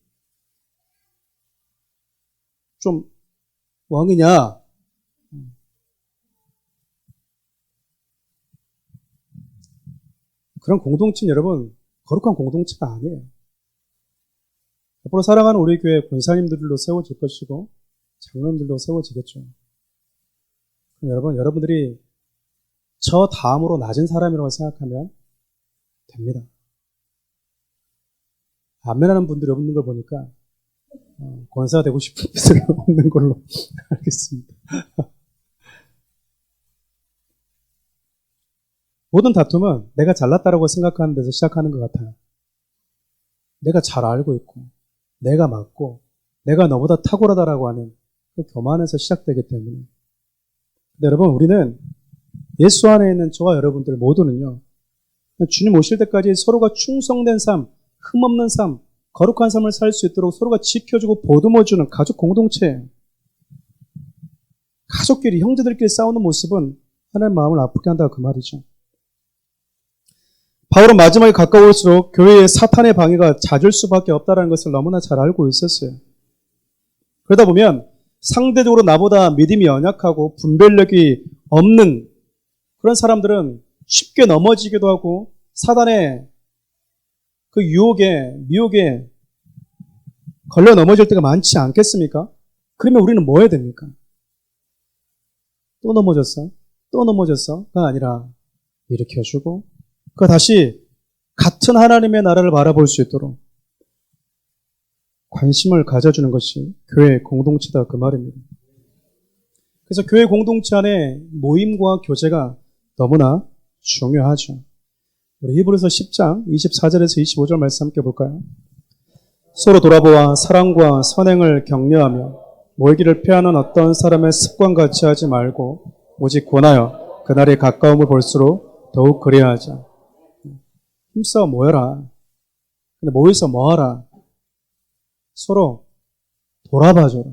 [SPEAKER 1] 좀 왕이냐, 그런 공동체는 여러분 거룩한 공동체가 아니에요. 앞으로 사랑하는 우리 교회 권사님들로 세워질 것이고 장로님들로 세워지겠죠. 그럼 여러분들이 저 다음으로 낮은 사람이라고 생각하면 됩니다. 아멘하는 분들이 없는 걸 보니까 권사가 되고 싶은 분들이 없는 걸로 알겠습니다. 모든 다툼은 내가 잘났다고 생각하는 데서 시작하는 것 같아요. 내가 잘 알고 있고 내가 맞고 내가 너보다 탁월하다라고 하는 그 교만에서 시작되기 때문에. 근데 여러분, 우리는 예수 안에 있는 저와 여러분들 모두는요, 주님 오실 때까지 서로가 충성된 삶, 흠없는 삶, 거룩한 삶을 살 수 있도록 서로가 지켜주고 보듬어주는 가족 공동체예요. 가족끼리, 형제들끼리 싸우는 모습은 하나님 마음을 아프게 한다 그 말이죠. 바울은 마지막에 가까울수록 교회에 사탄의 방해가 잦을 수밖에 없다는 것을 너무나 잘 알고 있었어요. 그러다 보면 상대적으로 나보다 믿음이 연약하고 분별력이 없는 그런 사람들은 쉽게 넘어지기도 하고 사단의 그 유혹에, 미혹에 걸려 넘어질 때가 많지 않겠습니까? 그러면 우리는 뭐 해야 됩니까? 또 넘어졌어? 또 넘어졌어?가 아니라 일으켜주고 그 다시 같은 하나님의 나라를 바라볼 수 있도록 관심을 가져주는 것이 교회 공동체다 그 말입니다. 그래서 교회 공동체 안에 모임과 교제가 너무나 중요하죠. 우리 히브리서 10장 24절에서 25절 말씀 함께 볼까요? 서로 돌아보아 사랑과 선행을 격려하며 모이기를 피하는 어떤 사람의 습관같이 하지 말고 오직 권하여 그날의 가까움을 볼수록 더욱 그리하자. 힘써 모여라. 근데 모여서 뭐하라? 서로 돌아봐줘라.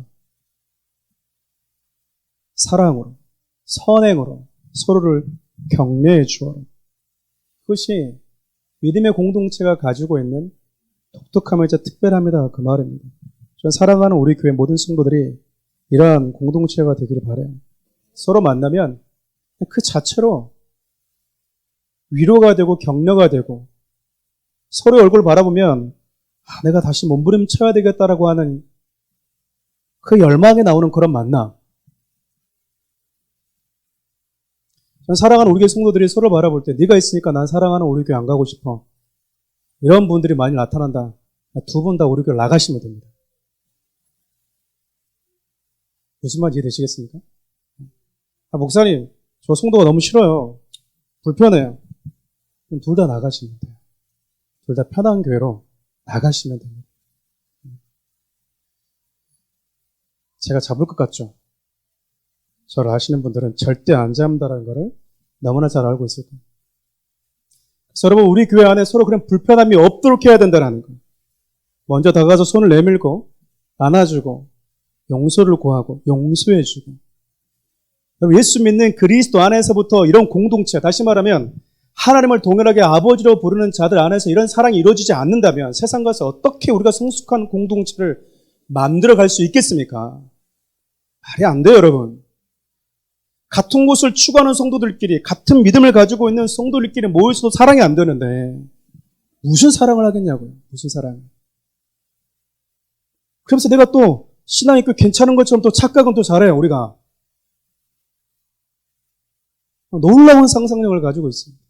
[SPEAKER 1] 사랑으로, 선행으로 서로를 격려해 주어라. 그것이 믿음의 공동체가 가지고 있는 독특함이자 특별함이다 그 말입니다. 저는 사랑하는 우리 교회 모든 성도들이 이러한 공동체가 되기를 바라요. 서로 만나면 그 자체로 위로가 되고 격려가 되고 서로의 얼굴을 바라보면 내가 다시 몸부림쳐야 되겠다라고 하는 그 열망에 나오는 그런 만남. 전 사랑하는 우리 교회 성도들이 서로 바라볼 때 네가 있으니까 난 사랑하는 우리 교회 안 가고 싶어. 이런 분들이 많이 나타난다. 두 분 다 우리 교회 나가시면 됩니다. 무슨 말인지 이해되시겠습니까? 목사님, 저 성도가 너무 싫어요. 불편해요. 그럼 둘 다 나가시면 돼요. 둘 다 편한 교회로 나가시면 됩니다. 제가 잡을 것 같죠? 저를 아시는 분들은 절대 안 잡는다는 것을 너무나 잘 알고 있을 거예요. 그래서 여러분, 우리 교회 안에 서로 그런 불편함이 없도록 해야 된다는 거예요. 먼저 다가가서 손을 내밀고 안아주고 용서를 구하고 용서해주고. 여러분, 예수 믿는 그리스도 안에서부터 이런 공동체, 다시 말하면 하나님을 동일하게 아버지로 부르는 자들 안에서 이런 사랑이 이루어지지 않는다면 세상 가서 어떻게 우리가 성숙한 공동체를 만들어갈 수 있겠습니까? 말이 안 돼요, 여러분. 같은 곳을 추구하는 성도들끼리, 같은 믿음을 가지고 있는 성도들끼리 모여서도 사랑이 안 되는데 무슨 사랑을 하겠냐고요. 무슨 사랑. 그러면서 내가 또 신앙이 꽤 괜찮은 것처럼 또 착각은 또 잘해요, 우리가. 놀라운 상상력을 가지고 있습니다.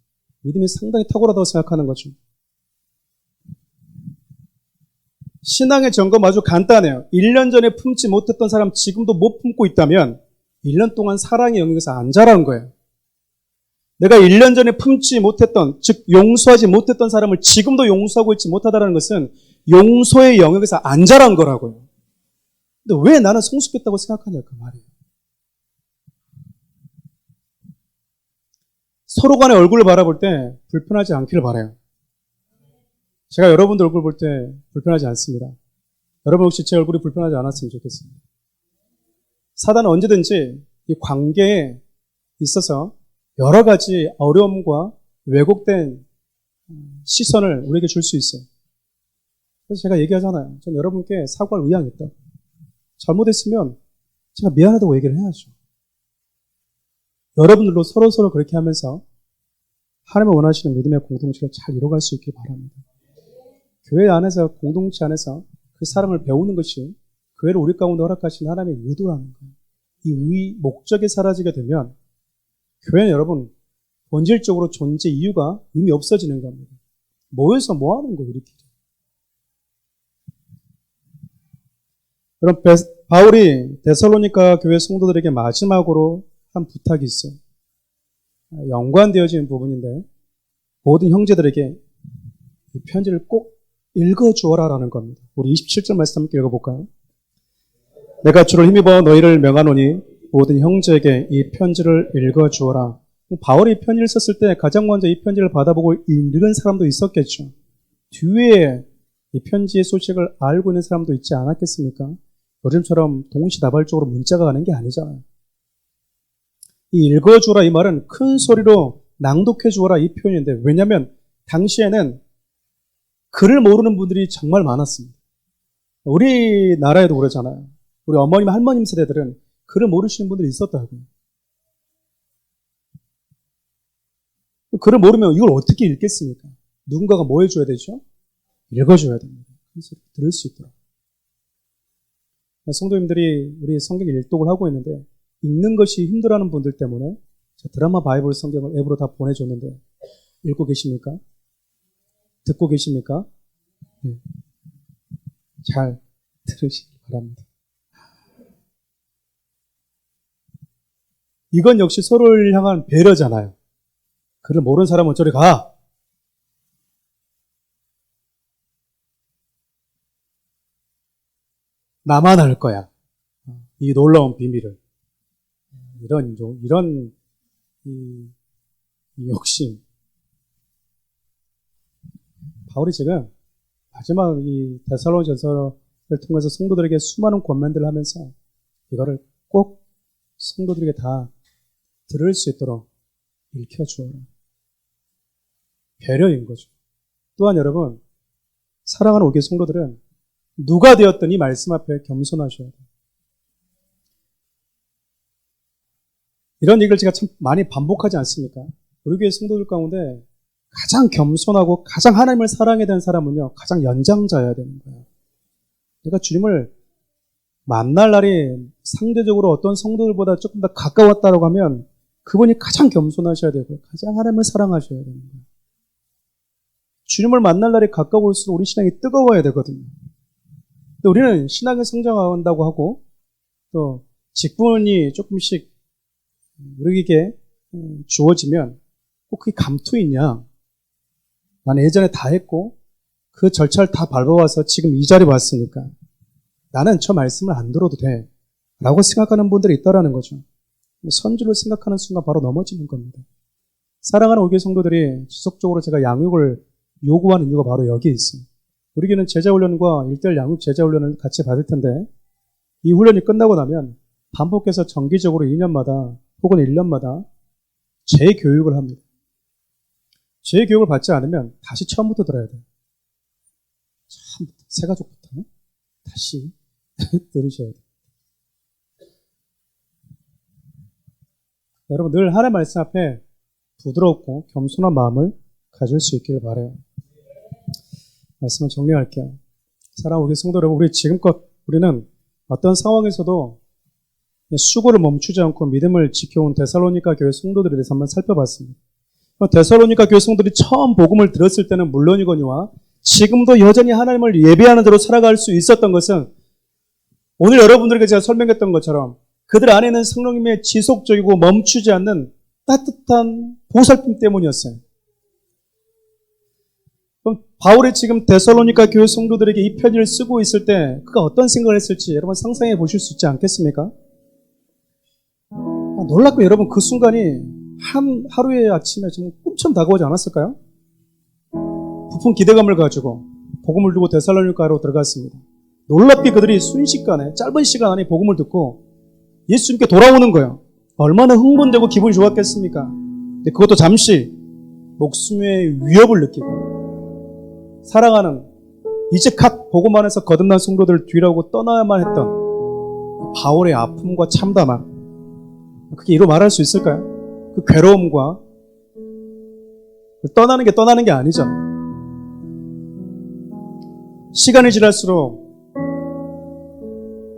[SPEAKER 1] 믿음이 상당히 탁월하다고 생각하는 거죠. 신앙의 점검 아주 간단해요. 1년 전에 품지 못했던 사람 지금도 못 품고 있다면 1년 동안 사랑의 영역에서 안 자란 거예요. 내가 1년 전에 품지 못했던, 즉 용서하지 못했던 사람을 지금도 용서하고 있지 못하다는 것은 용서의 영역에서 안 자란 거라고요. 근데 왜 나는 성숙했다고 생각하냐 그 말이에요. 서로 간의 얼굴을 바라볼 때 불편하지 않기를 바라요. 제가 여러분들 얼굴 볼 때 불편하지 않습니다. 여러분 혹시 제 얼굴이 불편하지 않았으면 좋겠습니다. 사단은 언제든지 이 관계에 있어서 여러 가지 어려움과 왜곡된 시선을 우리에게 줄 수 있어요. 그래서 제가 얘기하잖아요. 전 여러분께 사과할 의향이 있다. 잘못했으면 제가 미안하다고 얘기를 해야죠. 여러분들도 서로서로 그렇게 하면서 하나님의 원하시는 믿음의 공동체를 잘 이뤄갈 수 있길 바랍니다. 교회 안에서, 공동체 안에서 그 사랑을 배우는 것이 교회를 우리 가운데 허락하신 하나님의 의도라는 거예요. 이 목적이 사라지게 되면 교회는 여러분 본질적으로 존재 이유가 의미 없어지는 겁니다. 모여서 뭐 하는 거예요, 우리끼리. 그럼 바울이 데살로니가 교회 성도들에게 마지막으로 한 부탁이 있어요. 연관되어지는 부분인데 모든 형제들에게 이 편지를 꼭 읽어주어라라는 겁니다. 우리 27절 말씀 함께 읽어볼까요? 내가 주를 힘입어 너희를 명하노니 모든 형제에게 이 편지를 읽어주어라. 바울이 편지를 썼을 때 가장 먼저 이 편지를 받아보고 읽은 사람도 있었겠죠. 뒤에 이 편지의 소식을 알고 있는 사람도 있지 않았겠습니까? 요즘처럼 동시다발적으로 문자가 가는 게 아니잖아요. 이 읽어주어라 이 말은 큰 소리로 낭독해주어라 이 표현인데, 왜냐하면 당시에는 글을 모르는 분들이 정말 많았습니다. 우리나라에도 그러잖아요. 우리 어머님, 할머님 세대들은 글을 모르시는 분들이 있었다고요. 글을 모르면 이걸 어떻게 읽겠습니까? 누군가가 뭐 해줘야 되죠? 읽어줘야 됩니다. 그래서 들을 수 있도록. 성도님들이 우리 성경 일독을 하고 있는데 읽는 것이 힘들어하는 분들 때문에 드라마 바이블 성경을 앱으로 다 보내줬는데 읽고 계십니까? 듣고 계십니까? 네. 잘 들으시기 바랍니다. 이건 역시 서로를 향한 배려잖아요. 글을 모르는 사람은 저리 가. 나만 알 거야. 이 놀라운 비밀을. 이런 이 욕심. 바울이 지금 마지막 이 데살로니가전서를 통해서 성도들에게 수많은 권면들을 하면서 이거를 꼭 성도들에게 다 들을 수 있도록 읽혀주어라. 배려인 거죠. 또한 여러분, 사랑하는 우리 성도들은 누가 되었든 이 말씀 앞에 겸손하셔야 돼요. 이런 얘기를 제가 참 많이 반복하지 않습니까? 우리 교회 성도들 가운데 가장 겸손하고 가장 하나님을 사랑해야 되는 사람은요, 가장 연장자여야 되는 거예요. 내가 주님을 만날 날이 상대적으로 어떤 성도들보다 조금 더 가까웠다고 하면 그분이 가장 겸손하셔야 되고요. 가장 하나님을 사랑하셔야 되는 거예요. 주님을 만날 날이 가까울수록 우리 신앙이 뜨거워야 되거든요. 근데 우리는 신앙을 성장한다고 하고 또 직분이 조금씩 우리에게 주어지면 꼭 그게 감투 있냐? 나는 예전에 다 했고 그 절차를 다 밟아와서 지금 이 자리에 왔으니까 나는 저 말씀을 안 들어도 돼 라고 생각하는 분들이 있다라는 거죠. 선주를 생각하는 순간 바로 넘어지는 겁니다. 사랑하는 우리 교회 성도들이 지속적으로 제가 양육을 요구하는 이유가 바로 여기에 있어요. 우리 교회는 제자훈련과 1:1 양육 제자훈련을 같이 받을 텐데 이 훈련이 끝나고 나면 반복해서 정기적으로 2년마다 혹은 1년마다 재교육을 합니다. 재교육을 받지 않으면 다시 처음부터 들어야 돼요. 처음부터, 새가족부터 다시 들으셔야 돼요. 여러분 늘 하나님의 말씀 앞에 부드럽고 겸손한 마음을 가질 수 있기를 바라요. 말씀을 정리할게요. 사랑하는 우리 성도 여러분, 우리 지금껏 우리는 어떤 상황에서도 수고를 멈추지 않고 믿음을 지켜온 데살로니가 교회 성도들에 대해서 한번 살펴봤습니다. 데살로니가 교회 성도들이 처음 복음을 들었을 때는 물론이거니와 지금도 여전히 하나님을 예배하는 대로 살아갈 수 있었던 것은 오늘 여러분들에게 제가 설명했던 것처럼 그들 안에는 성령님의 지속적이고 멈추지 않는 따뜻한 보살핌 때문이었어요. 그럼 바울이 지금 데살로니가 교회 성도들에게 이 편지를 쓰고 있을 때 그가 어떤 생각을 했을지 여러분 상상해 보실 수 있지 않겠습니까? 놀랍고 여러분 그 순간이 하루의 아침에 좀 꿈처럼 다가오지 않았을까요? 부푼 기대감을 가지고 복음을 두고 데살로니가로 들어갔습니다. 놀랍게 그들이 순식간에 짧은 시간 안에 복음을 듣고 예수님께 돌아오는 거예요. 얼마나 흥분되고 기분이 좋았겠습니까? 근데 그것도 잠시 목숨의 위협을 느끼고 사랑하는 이제 갓 복음 안에서 거듭난 성도들 뒤라고 떠나야만 했던 바울의 아픔과 참담함, 그게 이루 말할 수 있을까요? 그 괴로움과 떠나는 게 아니잖아요. 시간이 지날수록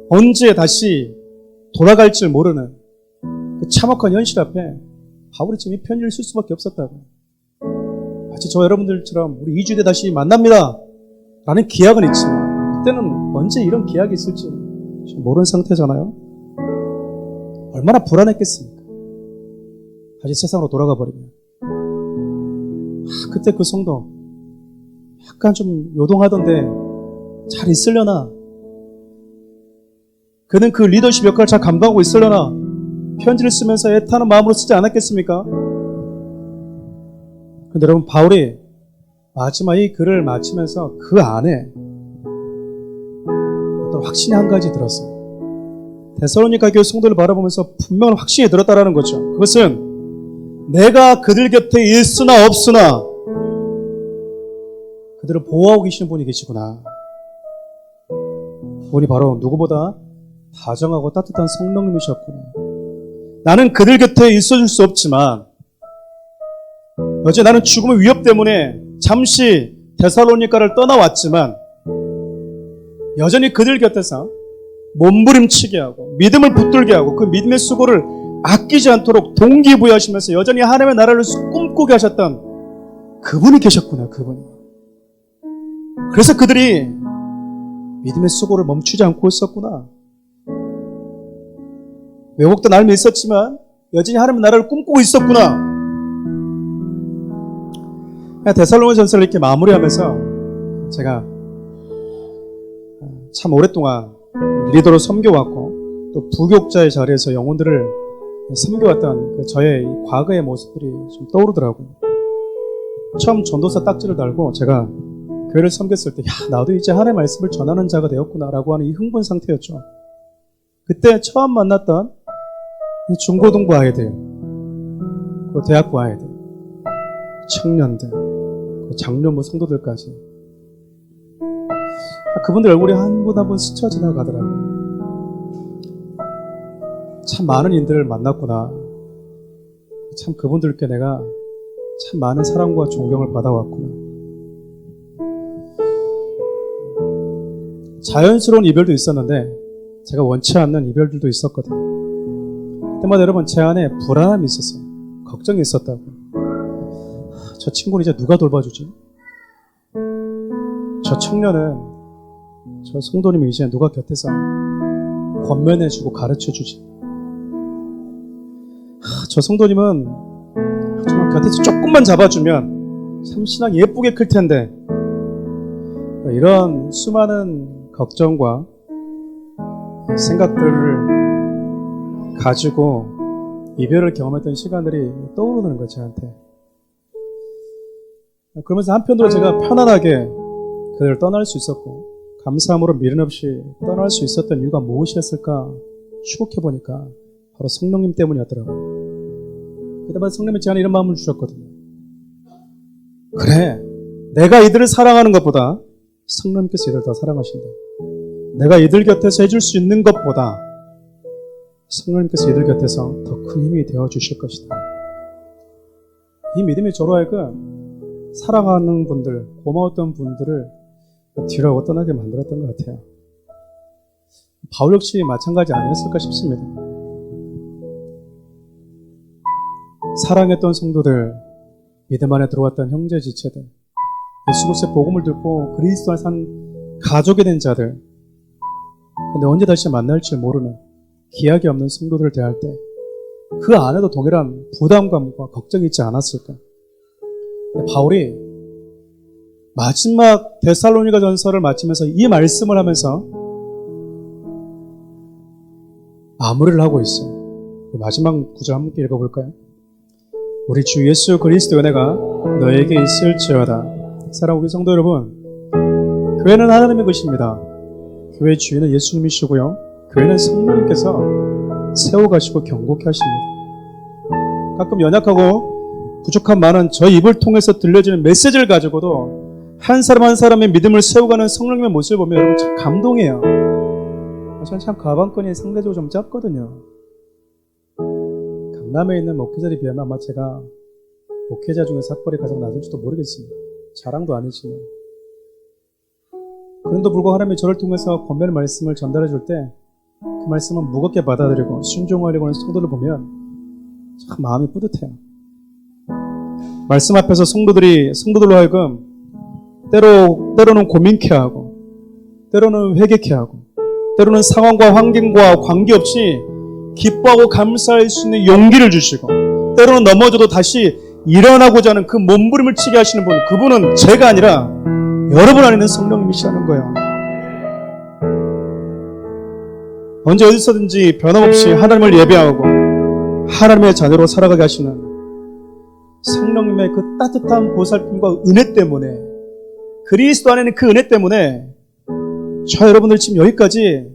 [SPEAKER 1] 언제 다시 돌아갈 줄 모르는 그 참혹한 현실 앞에 바울이 지금 이 편지를 쓸 수밖에 없었다고. 마치 저 여러분들처럼 우리 2주 뒤에 다시 만납니다 라는 기약은 있지만 그때는 언제 이런 기약이 있을지 지금 모르는 상태잖아요. 얼마나 불안했겠습니까? 다시 세상으로 돌아가 버리면. 그때 그 성도 약간 좀 요동하던데 잘 있으려나? 그는 그 리더십 역할을 잘 감당하고 있으려나? 편지를 쓰면서 애타는 마음으로 쓰지 않았겠습니까? 근데 여러분 바울이 마지막 이 글을 마치면서 그 안에 어떤 확신이 한 가지 들었어요. 데살로니가 교회 성도를 바라보면서 분명한 확신이 들었다라는 거죠. 그것은 내가 그들 곁에 있으나 없으나 그들을 보호하고 계시는 분이 계시구나. 그분이 바로 누구보다 다정하고 따뜻한 성령님이셨구나. 나는 그들 곁에 있어줄 수 없지만 어제 나는 죽음의 위협 때문에 잠시 데살로니가를 떠나왔지만 여전히 그들 곁에서 몸부림치게 하고 믿음을 붙들게 하고 그 믿음의 수고를 아끼지 않도록 동기부여하시면서 여전히 하나님의 나라를 꿈꾸게 하셨던 그분이 계셨구나. 그분이. 그래서 그들이 믿음의 수고를 멈추지 않고 있었구나. 왜곡된 삶이 있었지만 여전히 하나님의 나라를 꿈꾸고 있었구나. 데살로니가전서를 이렇게 마무리하면서 제가 참 오랫동안 리더로 섬겨왔고 또 부교육자의 자리에서 영혼들을 섬겨왔던 그 저의 과거의 모습들이 좀 떠오르더라고요. 처음 전도사 딱지를 달고 제가 교회를 섬겼을 때 나도 이제 하나님의 말씀을 전하는 자가 되었구나라고 하는 이 흥분 상태였죠. 그때 처음 만났던 이 중고등부 아이들, 그 대학부 아이들, 청년들, 그 장년부 성도들까지 그분들 얼굴이 한 분 한 분 스쳐 지나가더라고요. 참 많은 인들을 만났구나. 참 그분들께 내가 참 많은 사랑과 존경을 받아왔구나. 자연스러운 이별도 있었는데 제가 원치 않는 이별들도 있었거든요. 그때마다 여러분 제 안에 불안함이 있었어요. 걱정이 있었다고. 저 친구는 이제 누가 돌봐주지? 저 청년은, 저 성도님은 이제 누가 곁에서 권면해주고 가르쳐주지? 저 성도님은 정말 곁에서 조금만 잡아주면 참 신앙이 예쁘게 클 텐데. 이런 수많은 걱정과 생각들을 가지고 이별을 경험했던 시간들이 떠오르는 거예요, 저한테. 그러면서 한편으로 제가 편안하게 그들을 떠날 수 있었고 감사함으로 미련 없이 떠날 수 있었던 이유가 무엇이었을까 추억해보니까 바로 성령님 때문이었더라고요. 그때마다 성령님이 제 안에 이런 마음을 주셨거든요. 그래, 내가 이들을 사랑하는 것보다 성령님께서 이들을 더 사랑하신다. 내가 이들 곁에서 해줄 수 있는 것보다 성령님께서 이들 곁에서 더 큰 힘이 되어주실 것이다. 이 믿음이 저로 하여금 사랑하는 분들, 고마웠던 분들을 뒤로 하고 떠나게 만들었던 것 같아요. 바울 역시 마찬가지 아니었을까 싶습니다. 사랑했던 성도들, 믿음 안에 들어왔던 형제 지체들, 예수 그리스도의 복음을 듣고 그리스도 안에 산 가족이 된 자들, 근데 언제 다시 만날지 모르는 기약이 없는 성도들을 대할 때 그 안에도 동일한 부담감과 걱정이 있지 않았을까? 바울이 마지막 데살로니가 전서를 마치면서 이 말씀을 하면서 마무리를 하고 있어요. 마지막 구절 함께 읽어볼까요? 우리 주 예수 그리스도의 은혜가 너에게 있을지어다. 사랑하는 성도 여러분, 교회는 하나님의 것입니다. 교회 주인은 예수님이시고요, 교회는 성령님께서 세워가시고 경고케 하십니다. 가끔 연약하고 부족한 많은 저희 입을 통해서 들려지는 메시지를 가지고도 한 사람 한 사람의 믿음을 세워가는 성령님의 모습을 보면 여러분 참 감동해요. 저는 참 가방끈이 상대적으로 좀 짧거든요. 강남에 있는 목회자에 비하면 아마 제가 목회자 중에 삭발이 가장 낮을지도 모르겠습니다. 자랑도 아니지만. 그런데도 불구하고 하나님이 저를 통해서 권면의 말씀을 전달해 줄 때 그 말씀을 무겁게 받아들이고 순종하려고 하는 성도를 보면 참 마음이 뿌듯해요. 말씀 앞에서 성도들로 하여금 때로는 고민케 하고, 때로는 회개케 하고, 때로는 상황과 환경과 관계없이 기뻐하고 감사할 수 있는 용기를 주시고, 때로는 넘어져도 다시 일어나고자 하는 그 몸부림을 치게 하시는 분, 그분은 제가 아니라 여러분 안에 있는 성령님이시라는 거예요. 언제 어디서든지 변함없이 하나님을 예배하고 하나님의 자녀로 살아가게 하시는 성령님의 그 따뜻한 보살핌과 은혜 때문에, 그리스도 안에 있는 그 은혜 때문에 저 여러분들 지금 여기까지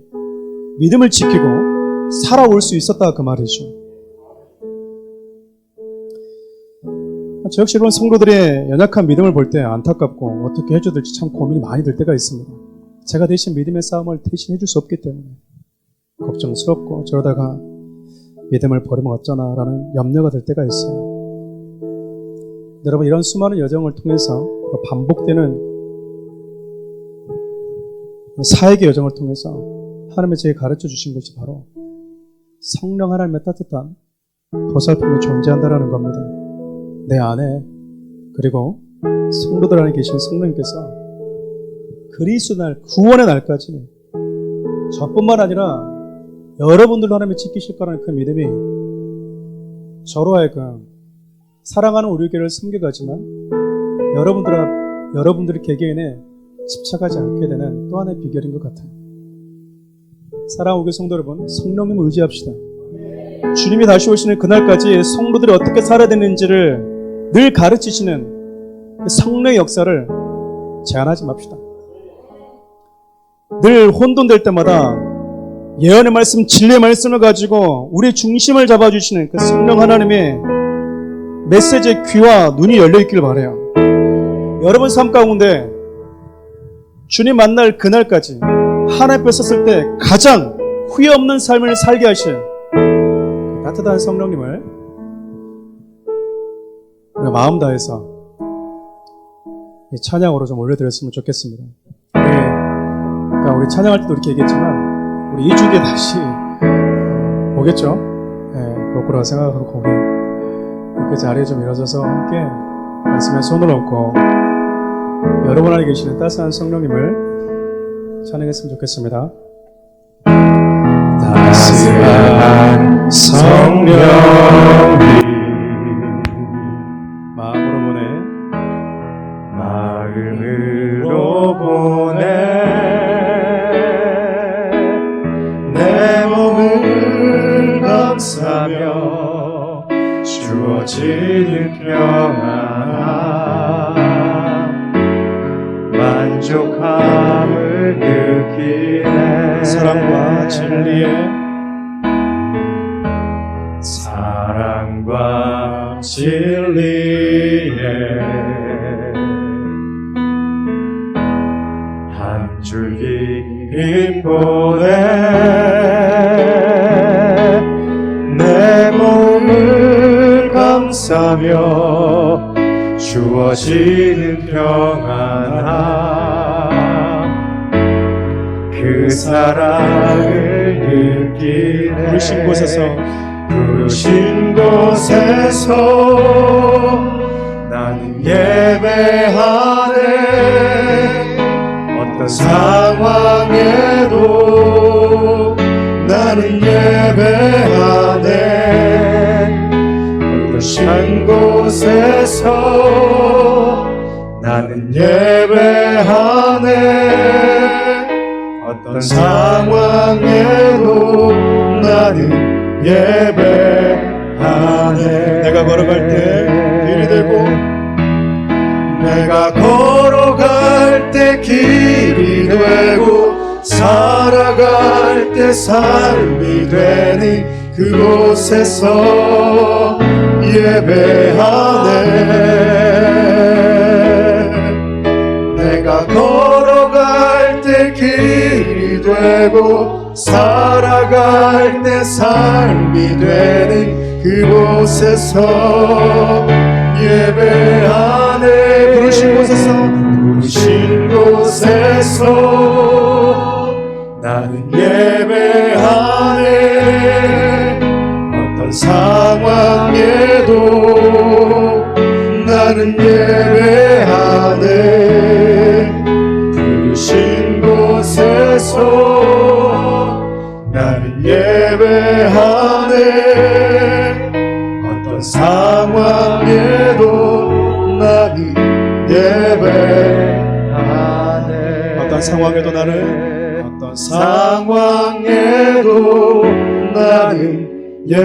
[SPEAKER 1] 믿음을 지키고 살아올 수 있었다, 그 말이죠. 저 역시 그런 성도들의 연약한 믿음을 볼 때 안타깝고 어떻게 해줘야 될지 참 고민이 많이 될 때가 있습니다. 제가 대신 믿음의 싸움을 대신 해줄 수 없기 때문에 걱정스럽고, 저러다가 믿음을 버리면 어쩌나 라는 염려가 될 때가 있어요. 여러분, 이런 수많은 여정을 통해서 반복되는 사역의 여정을 통해서 하나님이 제게 가르쳐 주신 것이 바로 성령 하나님의 따뜻한 보살핌이 존재한다는 겁니다. 내 안에, 그리고 성도들 안에 계신 성령님께서 그리스도 날, 구원의 날까지 저뿐만 아니라 여러분들도 하나님이 지키실 거라는 그 믿음이 저로 하여금 사랑하는 우리 교회를 섬겨가지만 여러분들의 개개인에 집착하지 않게 되는 또 하나의 비결인 것 같아요. 사랑하는 우리 성도 여러분, 성령님을 의지합시다. 주님이 다시 오시는 그날까지 성도들이 어떻게 살아야 되는지를 늘 가르치시는 그 성령의 역사를 제한하지 맙시다. 늘 혼돈될 때마다 예언의 말씀, 진리의 말씀을 가지고 우리의 중심을 잡아주시는 그 성령 하나님의 메시지의 귀와 눈이 열려있길 바라요. 여러분 삶 가운데 주님 만날 그날까지 하나님 앞에 섰을 때 가장 후회 없는 삶을 살게 하실 그 따뜻한 성령님을 우리가 마음 다해서 이 찬양으로 좀 올려드렸으면 좋겠습니다. 그러니까 우리 찬양할 때도 이렇게 얘기했지만 우리 2주 뒤에 다시 보겠죠? 그럴 거라고 생각하고 우리 그 자리에 좀 일어서서 함께 말씀에 손을 얹고 여러분 안에 계시는 따스한 성령님을 찬양했으면 좋겠습니다. 따스한 성령님 마음으로 보내 내 몸을 감싸며 주어지는 평안 만족함을 느끼네. 사랑과 진리에 한 줄기 빛보내 내 몸을 감싸며 주어지는 평안함 그 사랑을 느끼네. 부르신 곳에서 나는 예배하네. 어떤 상황에도 나는
[SPEAKER 2] 그곳에서 나는 예배하네. 어떤 상황에도 나는 예배하네.
[SPEAKER 1] 내가 걸어갈 때 길이 되고,
[SPEAKER 2] 내가 걸어갈 때 길이 되고 살아갈 때 삶이 되니 그곳에서 예배하네. 내가 걸어갈 때 길이 되고 살아갈 때 삶이 되니 그곳에서 예배하네.
[SPEAKER 1] 부르신
[SPEAKER 2] 곳에서 나는 예배하네. 어떤 상황에도 나는 예배하네. 부르신 곳에서 나는 예배하네. 어떤 상황에도 나는 예배하네.
[SPEAKER 1] 어떤 상황에도
[SPEAKER 2] 나는 예배하네.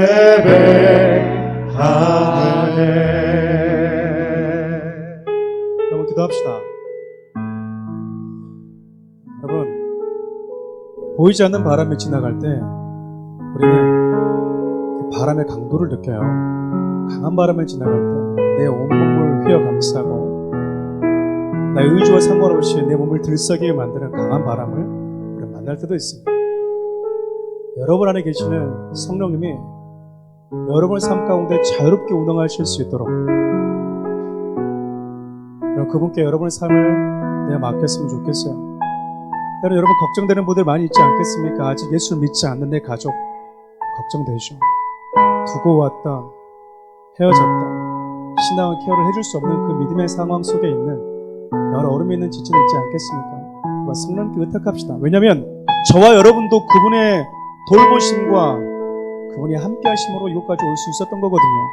[SPEAKER 1] 여러분 기도합시다. 여러분, 보이지 않는 바람이 지나갈 때 우리는 그 바람의 강도를 느껴요. 강한 바람이 지나갈 때 내 온몸을 휘어 감싸고 나의 의지와 상관없이 내 몸을 들썩이게 만드는 강한 바람을 우리가 만날 때도 있습니다. 여러분 안에 계시는 성령님이 여러분의 삶 가운데 자유롭게 운행하실 수 있도록 그분께 여러분의 삶을 내가 맡겼으면 좋겠어요. 때로 여러분 걱정되는 분들 많이 있지 않겠습니까? 아직 예수를 믿지 않는 내 가족 걱정되죠. 두고 왔던, 헤어졌던, 신앙을 케어를 해줄 수 없는 그 믿음의 상황 속에 있는 여러 어려움이 있는 지체도 있지 않겠습니까? 성령님께 의탁합시다. 왜냐하면 저와 여러분도 그분의 돌보심과 그분이 함께 하심으로 이곳까지 올 수 있었던 거거든요.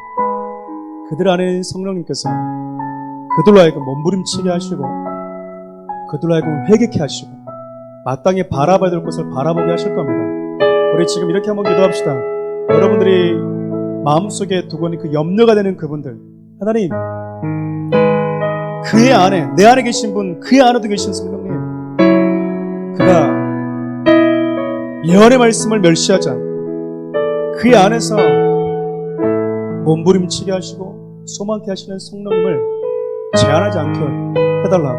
[SPEAKER 1] 그들 안에 있는 성령님께서 그들로 하여금 몸부림치게 하시고 그들로 하여금 회개케 하시고 마땅히 바라봐야 될 것을 바라보게 하실 겁니다. 우리 지금 이렇게 한번 기도합시다. 여러분들이 마음속에 두고 있는 그 염려가 되는 그분들, 하나님, 그의 안에, 내 안에 계신 분, 그의 안에도 계신 성령님, 그가 예언의 말씀을 멸시하지 않고 그의 안에서 몸부림치게 하시고 소망케 하시는 성령님을 제한하지 않게 해달라고.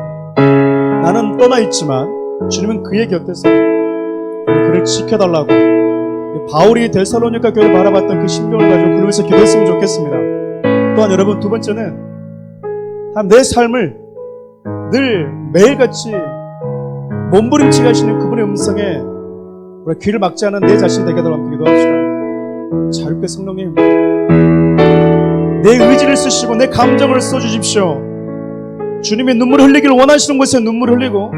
[SPEAKER 1] 나는 떠나 있지만 주님은 그의 곁에서 그를 지켜달라고. 바울이 데살로니가 교회를 바라봤던 그 심정을 가지고 그를 위해서 기도했으면 좋겠습니다. 또한 여러분, 두 번째는 내 삶을 늘 매일같이 몸부림치게 하시는 그분의 음성에 우리가 귀를 막지 않은 내 자신 되게 해달라고 함께 기도합시다. 자유롭게 성령님, 내 의지를 쓰시고 내 감정을 써주십시오. 주님이 눈물을 흘리기를 원하시는 곳에 눈물을 흘리고,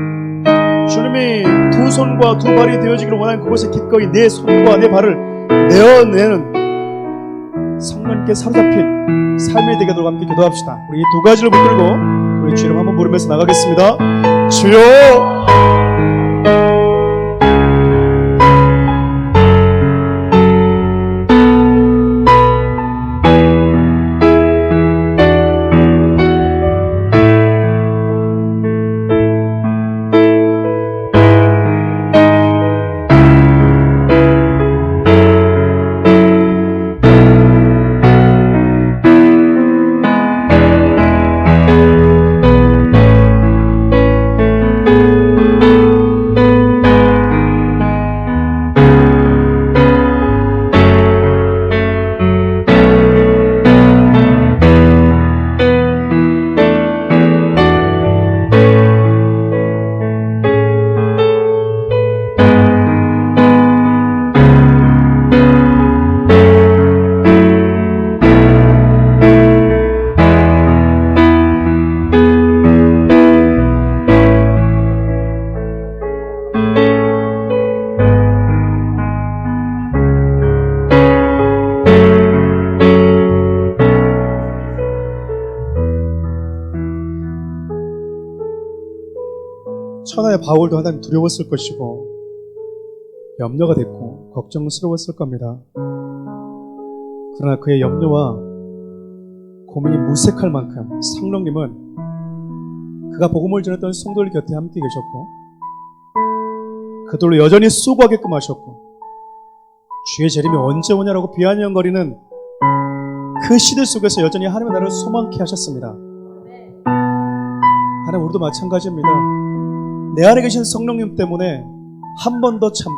[SPEAKER 1] 주님이 두 손과 두 발이 되어지기를 원하는 그곳에 기꺼이 내 손과 내 발을 내어내는 성령님께 사로잡힌 삶이 되게 하도록 함께 기도합시다. 우리 이 두 가지를 붙들고 우리 주님 한번 부르면서 나가겠습니다. 주여, 천하의 바울도 하나님 두려웠을 것이고 염려가 됐고 걱정스러웠을 겁니다. 그러나 그의 염려와 고민이 무색할 만큼 성령님은 그가 복음을 전했던 성도들 곁에 함께 계셨고 그들로 여전히 수고하게끔 하셨고 주의 재림이 언제 오냐라고 비아냥거리는 그 시대 속에서 여전히 하나님의 나라를 소망케 하셨습니다. 하나님, 우리도 마찬가지입니다. 내 안에 계신 성령님 때문에 한 번 더 참고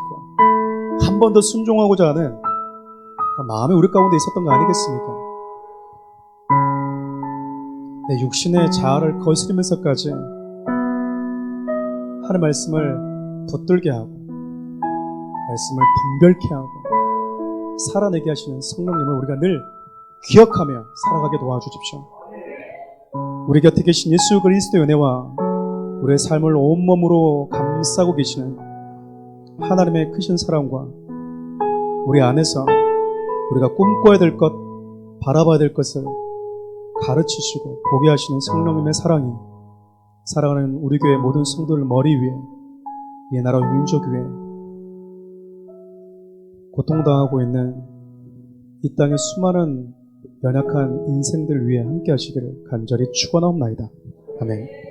[SPEAKER 1] 한 번 더 순종하고자 하는 그런 마음이 우리 가운데 있었던 거 아니겠습니까? 내 육신의 자아를 거스리면서까지 하나님의 말씀을 붙들게 하고 말씀을 분별케 하고 살아내게 하시는 성령님을 우리가 늘 기억하며 살아가게 도와주십시오. 우리 곁에 계신 예수 그리스도의 은혜와 우리의 삶을 온몸으로 감싸고 계시는 하나님의 크신 사랑과 우리 안에서 우리가 꿈꿔야 될 것, 바라봐야 될 것을 가르치시고 보게 하시는 성령님의 사랑이 사랑하는 우리 교회 모든 성도들 머리 위에, 이 나라 민족 위에 고통당하고 있는 이 땅의 수많은 연약한 인생들 위에 함께 하시기를 간절히 축원하옵나이다. 아멘.